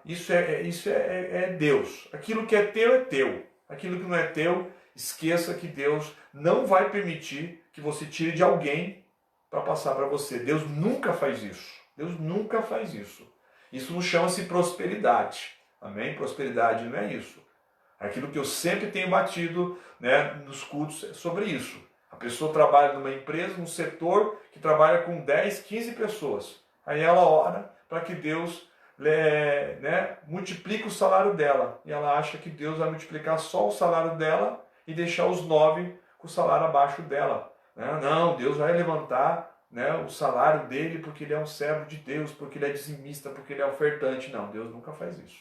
isso é Deus. Aquilo que é teu é teu. Aquilo que não é teu, esqueça que Deus não vai permitir que você tire de alguém para passar para você. Deus nunca faz isso. Deus nunca faz isso. Isso não chama-se prosperidade. Amém? Prosperidade não é isso. Aquilo que eu sempre tenho batido, né, nos cultos é sobre isso. A pessoa trabalha numa empresa, num setor que trabalha com 10, 15 pessoas. Aí ela ora para que Deus, né, multiplique o salário dela. E ela acha que Deus vai multiplicar só o salário dela e deixar os 9 com o salário abaixo dela. Não, Deus vai levantar, né, o salário dele porque ele é um servo de Deus, porque ele é dizimista, porque ele é ofertante. Não, Deus nunca faz isso.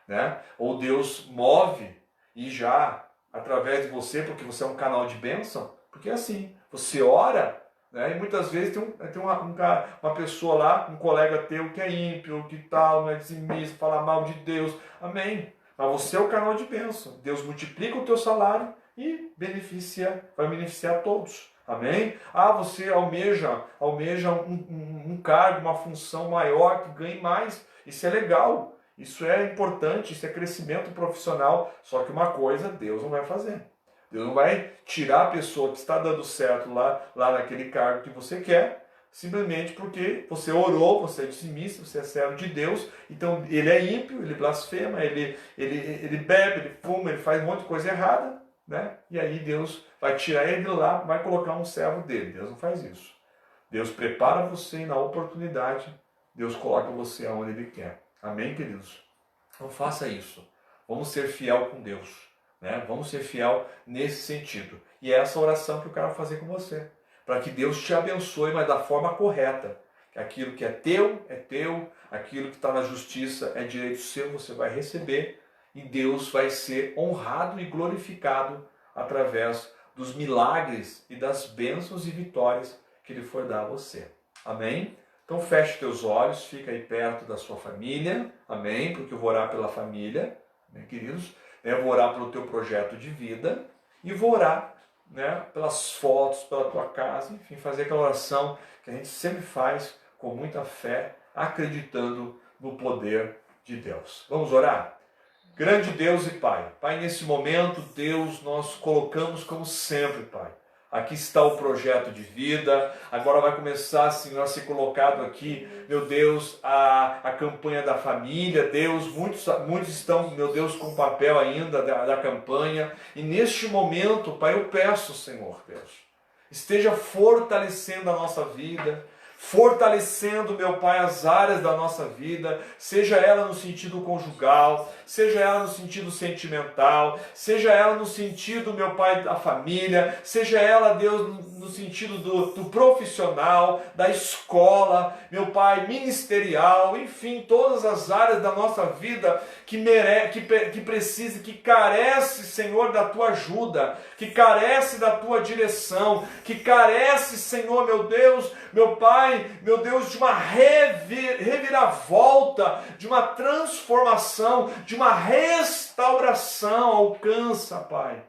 Né? Ou Deus move e já, através de você, porque você é um canal de bênção, porque é assim, você ora, né, e muitas vezes tem uma pessoa lá, um colega teu que é ímpio, que tal, não é dizimista, fala mal de Deus, amém. Mas você é o canal de bênção. Deus multiplica o teu salário e vai beneficiar todos. Amém? Você almeja um cargo, uma função maior, que ganhe mais. Isso é legal, isso é importante, isso é crescimento profissional. Só que uma coisa Deus não vai fazer. Deus não vai tirar a pessoa que está dando certo lá naquele cargo que você quer, simplesmente porque você orou, você é dizimista, você é servo de Deus, então ele é ímpio, ele blasfema, ele bebe, ele fuma, ele faz um monte de coisa errada, né? E aí Deus vai tirar ele de lá, vai colocar um servo dele. Deus não faz isso. Deus prepara você e na oportunidade, Deus coloca você aonde Ele quer. Amém, queridos? Então faça isso. Vamos ser fiel com Deus, né? Vamos ser fiel nesse sentido. E é essa oração que eu quero fazer com você, para que Deus te abençoe, mas da forma correta. Aquilo que é teu, aquilo que está na justiça é direito seu, você vai receber, e Deus vai ser honrado e glorificado através dos milagres e das bênçãos e vitórias que Ele for dar a você. Amém? Então feche teus olhos, fica aí perto da sua família, amém? Porque eu vou orar pela família, né, queridos? Eu vou orar pelo teu projeto de vida e vou orar, né, pelas fotos, pela tua casa, enfim, fazer aquela oração que a gente sempre faz com muita fé, acreditando no poder de Deus. Vamos orar? Grande Deus e Pai, Pai, nesse momento, Deus, nós colocamos como sempre, Pai. Aqui está o projeto de vida, agora vai começar, Senhor, a ser colocado aqui, meu Deus, a campanha da família. Deus, muitos estão, meu Deus, com papel ainda da campanha, e neste momento, Pai, eu peço, Senhor, Deus, esteja fortalecendo a nossa vida, fortalecendo, meu Pai, as áreas da nossa vida, seja ela no sentido conjugal, seja ela no sentido sentimental, seja ela no sentido, meu Pai, da família, seja ela, Deus, no sentido do profissional, da escola, meu Pai, ministerial, enfim, todas as áreas da nossa vida que precisa, que carece, Senhor, da Tua ajuda, que carece da Tua direção, que carece, Senhor, meu Deus, meu Pai, meu Deus, de uma reviravolta, de uma transformação, de uma restauração. Alcança, Pai.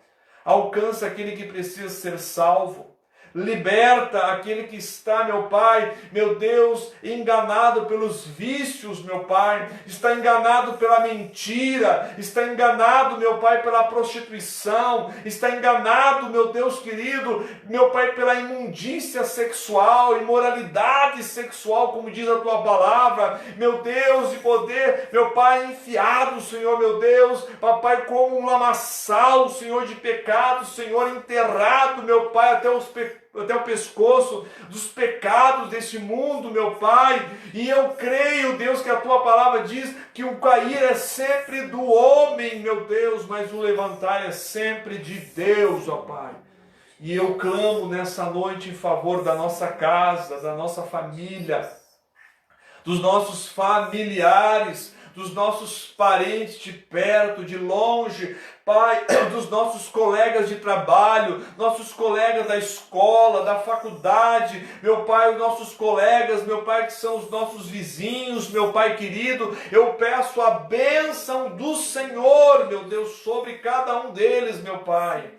Alcança aquele que precisa ser salvo. Liberta aquele que está, meu Pai, meu Deus, enganado pelos vícios, meu Pai, está enganado pela mentira, está enganado, meu Pai, pela prostituição, está enganado, meu Deus querido, meu Pai, pela imundícia sexual, imoralidade sexual, como diz a Tua palavra, meu Deus, de poder, meu Pai, enfiado, Senhor, meu Deus, papai, como um lamaçal, Senhor, de pecado, Senhor, enterrado, meu Pai, até o pescoço dos pecados desse mundo, meu Pai, e eu creio, Deus, que a Tua palavra diz que o cair é sempre do homem, meu Deus, mas o levantar é sempre de Deus, ó Pai. E eu clamo nessa noite em favor da nossa casa, da nossa família, dos nossos familiares, dos nossos parentes de perto, de longe, Pai, dos nossos colegas de trabalho, nossos colegas da escola, da faculdade, meu Pai, os nossos colegas, meu Pai, que são os nossos vizinhos, meu Pai querido, eu peço a bênção do Senhor, meu Deus, sobre cada um deles, meu Pai.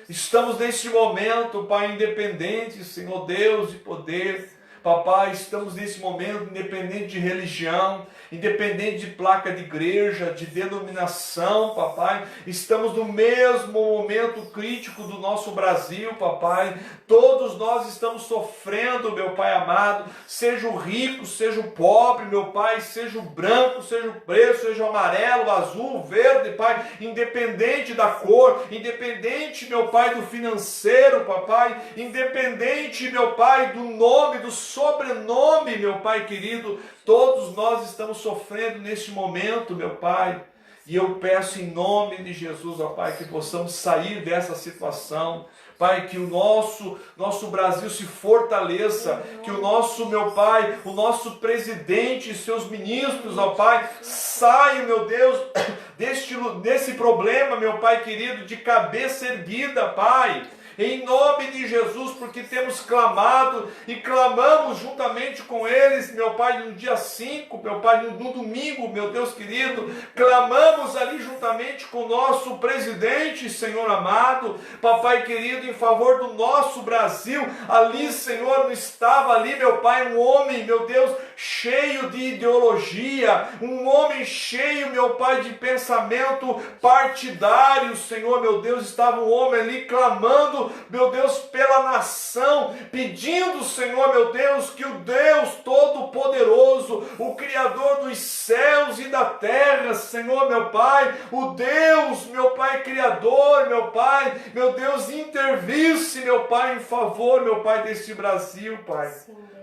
Estamos neste momento, Pai, independentes, Senhor Deus, de poder. Papai, estamos nesse momento independente de religião, independente de placa de igreja, de denominação, papai. Estamos no mesmo momento crítico do nosso Brasil, papai. Todos nós estamos sofrendo, meu Pai amado, seja o rico, seja o pobre, meu Pai, seja o branco, seja o preto, seja o amarelo, o azul, o verde, Pai, independente da cor, independente, meu Pai, do financeiro, papai, independente, meu Pai, do nome, do sobrenome, meu Pai querido, todos nós estamos sofrendo neste momento, meu Pai, e eu peço em nome de Jesus, ó Pai, que possamos sair dessa situação, Pai, que o nosso Brasil se fortaleça, que o nosso, meu Pai, o nosso presidente e seus ministros, ó Pai, saiam, meu Deus, desse problema, meu Pai querido, de cabeça erguida, Pai, em nome de Jesus, porque temos clamado e clamamos juntamente com eles, meu Pai, no dia 5, meu Pai, no domingo, meu Deus querido, clamamos ali juntamente com o nosso presidente, Senhor amado, papai querido, em favor do nosso Brasil. Ali, Senhor, não estava ali, meu Pai, um homem, meu Deus, cheio de ideologia, um homem cheio, meu Pai, de pensamento partidário, Senhor, meu Deus, estava um homem ali clamando orando, meu Deus, pela nação, pedindo, Senhor, meu Deus, que o Deus Todo-Poderoso, o Criador dos céus e da terra, Senhor, meu Pai, o Deus, meu Pai, Criador, meu Pai, meu Deus, intervisse, meu Pai, em favor, meu Pai, desse Brasil, Pai.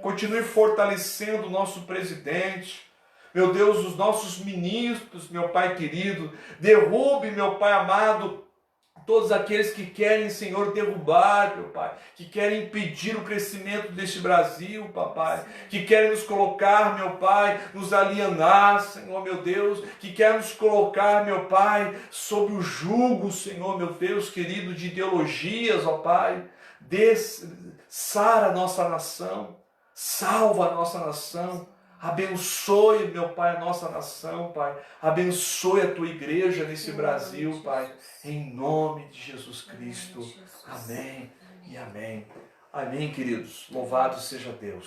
Continue fortalecendo o nosso presidente, meu Deus, os nossos ministros, meu Pai querido, derrube, meu Pai amado, todos aqueles que querem, Senhor, derrubar, meu Pai, que querem impedir o crescimento deste Brasil, papai, que querem nos colocar, meu Pai, nos alienar, Senhor, meu Deus, que querem nos colocar, meu Pai, sob o jugo, Senhor, meu Deus querido, de ideologias, ó Pai, sara a nossa nação, salva a nossa nação, abençoe, meu Pai, a nossa nação, Pai. Abençoe a tua igreja nesse Brasil, Pai. Em nome de Jesus Cristo. Amém e amém. Amém, queridos. Louvado seja Deus.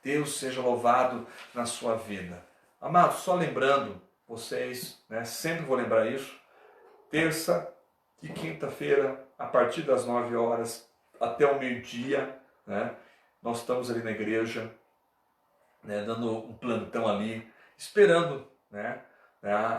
Deus seja louvado na sua vida. Amados, só lembrando vocês, né, sempre vou lembrar isso, terça e quinta-feira, a partir das 9 horas até o meio-dia, né, nós estamos ali na igreja, né, dando um plantão ali, esperando, né,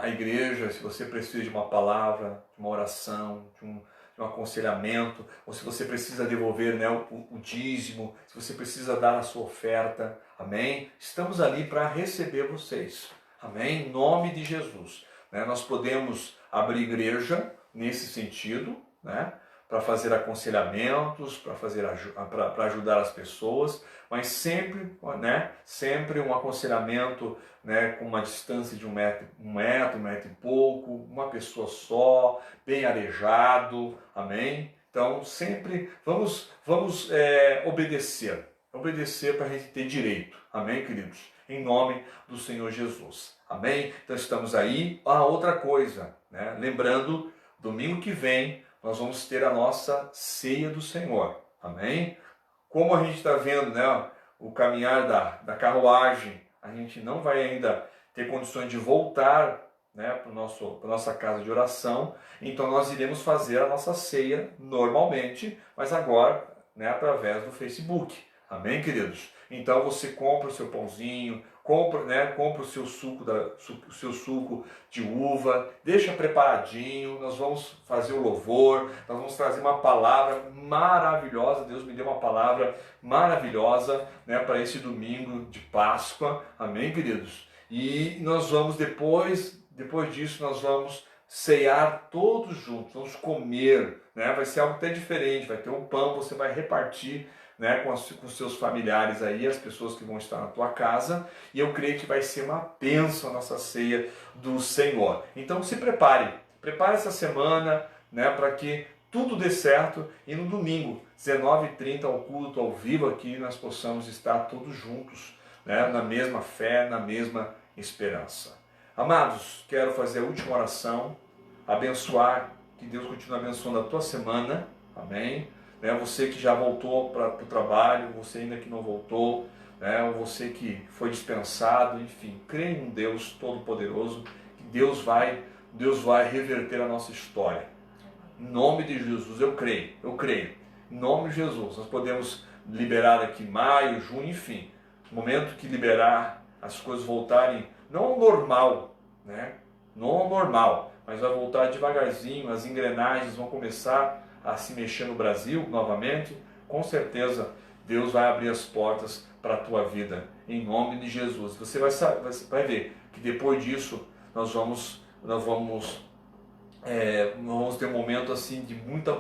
a igreja, se você precisa de uma palavra, de uma oração, de um aconselhamento, ou se você precisa devolver, né, o dízimo, se você precisa dar a sua oferta, amém? Estamos ali para receber vocês, amém? Em nome de Jesus. Né? Nós podemos abrir igreja nesse sentido, né? Para fazer aconselhamentos, para ajudar as pessoas, mas sempre, né, sempre um aconselhamento, né, com uma distância de um metro e pouco, uma pessoa só, bem arejado, amém? Então sempre vamos obedecer para a gente ter direito, amém, queridos? Em nome do Senhor Jesus, amém? Então estamos aí. Outra coisa, né, lembrando, domingo que vem, nós vamos ter a nossa ceia do Senhor, amém? Como a gente está vendo, né, o caminhar da carruagem, a gente não vai ainda ter condições de voltar, né, para a nossa casa de oração, então nós iremos fazer a nossa ceia normalmente, mas agora, né, através do Facebook, amém, queridos? Então você compra o seu pãozinho, compra o seu suco de uva, deixa preparadinho, nós vamos fazer o louvor, nós vamos trazer uma palavra maravilhosa, Deus me deu uma palavra maravilhosa, né, para esse domingo de Páscoa, amém, queridos? E nós vamos depois disso, nós vamos ceiar todos juntos, vamos comer, né? Vai ser algo até diferente, vai ter um pão, você vai repartir, né, com os seus familiares aí, as pessoas que vão estar na tua casa, e eu creio que vai ser uma bênção a nossa ceia do Senhor. Então se prepare essa semana, né, para que tudo dê certo, e no domingo, 19h30, ao culto ao vivo aqui, nós possamos estar todos juntos, né, na mesma fé, na mesma esperança. Amados, quero fazer a última oração, abençoar, que Deus continue abençoando a tua semana, amém? Você que já voltou para o trabalho, você ainda que não voltou, né? Ou você que foi dispensado, enfim, crê em um Deus Todo-Poderoso, que Deus vai reverter a nossa história. Em nome de Jesus, eu creio. Em nome de Jesus, nós podemos liberar aqui maio, junho, enfim, no momento que liberar, as coisas voltarem, não ao normal, né? Não ao normal, mas vai voltar devagarzinho, as engrenagens vão começar a se mexer no Brasil novamente, com certeza Deus vai abrir as portas para a tua vida, em nome de Jesus. Você vai ver que depois disso nós vamos ter um momento assim de muita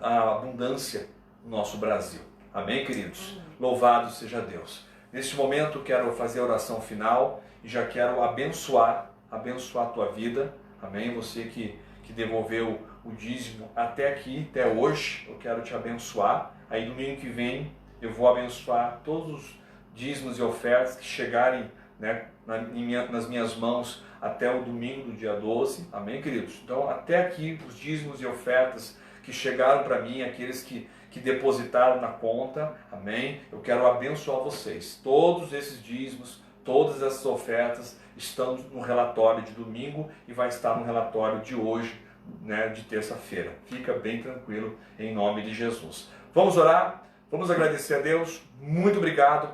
abundância no nosso Brasil. Amém, queridos? Louvado seja Deus. Neste momento quero fazer a oração final e já quero abençoar a tua vida. Amém? Você que devolveu o dízimo até aqui, até hoje, eu quero te abençoar. Aí domingo que vem eu vou abençoar todos os dízimos e ofertas que chegarem, né, nas minhas mãos até o domingo do dia 12. Amém, queridos? Então até aqui os dízimos e ofertas que chegaram para mim, aqueles que depositaram na conta, amém? Eu quero abençoar vocês. Todos esses dízimos, todas essas ofertas estão no relatório de domingo e vai estar no relatório de hoje, né, de terça-feira. Fica bem tranquilo em nome de Jesus. Vamos orar? Vamos agradecer a Deus. Muito obrigado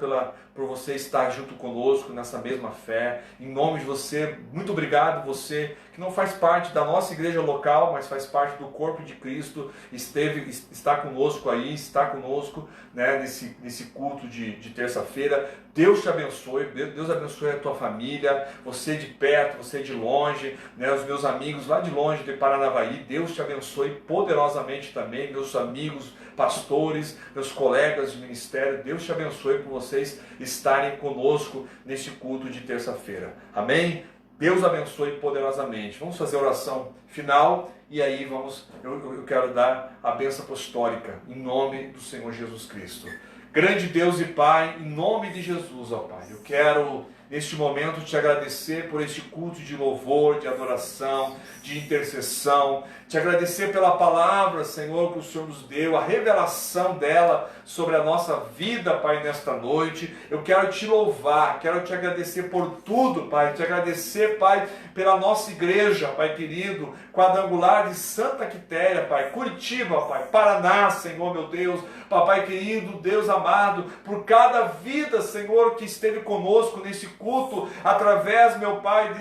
por você estar junto conosco nessa mesma fé. Em nome de você, muito obrigado você que não faz parte da nossa igreja local, mas faz parte do corpo de Cristo, está conosco aí, está conosco, né, nesse culto de terça-feira. Deus te abençoe, Deus abençoe a tua família, você de perto, você de longe, né, os meus amigos lá de longe de Paranavaí, Deus te abençoe poderosamente também, meus amigos, pastores, meus colegas de ministério, Deus te abençoe por vocês estarem conosco neste culto de terça-feira. Amém? Deus abençoe poderosamente. Vamos fazer a oração final e aí eu quero dar a bênção apostólica em nome do Senhor Jesus Cristo. Grande Deus e Pai, em nome de Jesus, ó Pai, eu quero neste momento te agradecer por este culto de louvor, de adoração, de intercessão, te agradecer pela palavra, Senhor, que o Senhor nos deu, a revelação dela sobre a nossa vida, Pai, nesta noite. Eu quero te louvar, quero te agradecer por tudo, Pai, te agradecer, Pai, pela nossa igreja, Pai querido, quadrangular de Santa Quitéria, Pai, Curitiba, Pai, Paraná, Senhor, meu Deus, Papai querido, Deus amado, por cada vida, Senhor, que esteve conosco nesse culto, através, meu Pai,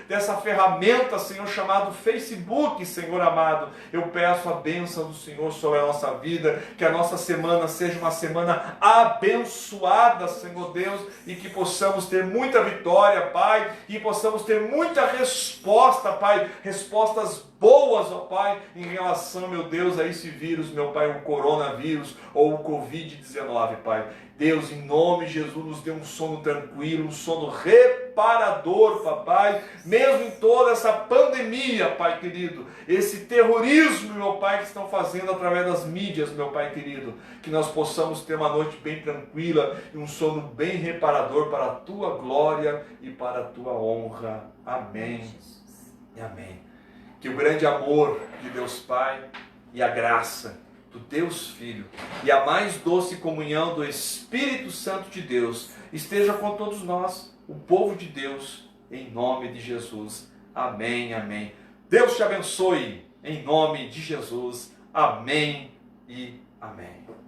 dessa ferramenta, Senhor, chamado Facebook, Senhor amado. Eu peço a bênção do Senhor sobre a nossa vida, que a nossa semana seja uma semana abençoada, Senhor Deus, e que possamos ter muita vitória, Pai, e possamos ter muita resposta, Pai, respostas boas, ó Pai, em relação, meu Deus, a esse vírus, meu Pai, o coronavírus ou o Covid-19, Pai. Deus, em nome de Jesus, nos dê um sono tranquilo, um sono reparador, Papai, mesmo em toda essa pandemia, Pai querido, esse terrorismo, meu Pai, que estão fazendo através das mídias, meu Pai querido, que nós possamos ter uma noite bem tranquila e um sono bem reparador para a Tua glória e para a Tua honra. Amém e amém. Que o grande amor de Deus Pai e a graça do Deus Filho e a mais doce comunhão do Espírito Santo de Deus esteja com todos nós, o povo de Deus, em nome de Jesus. Amém, amém. Deus te abençoe, em nome de Jesus. Amém e amém.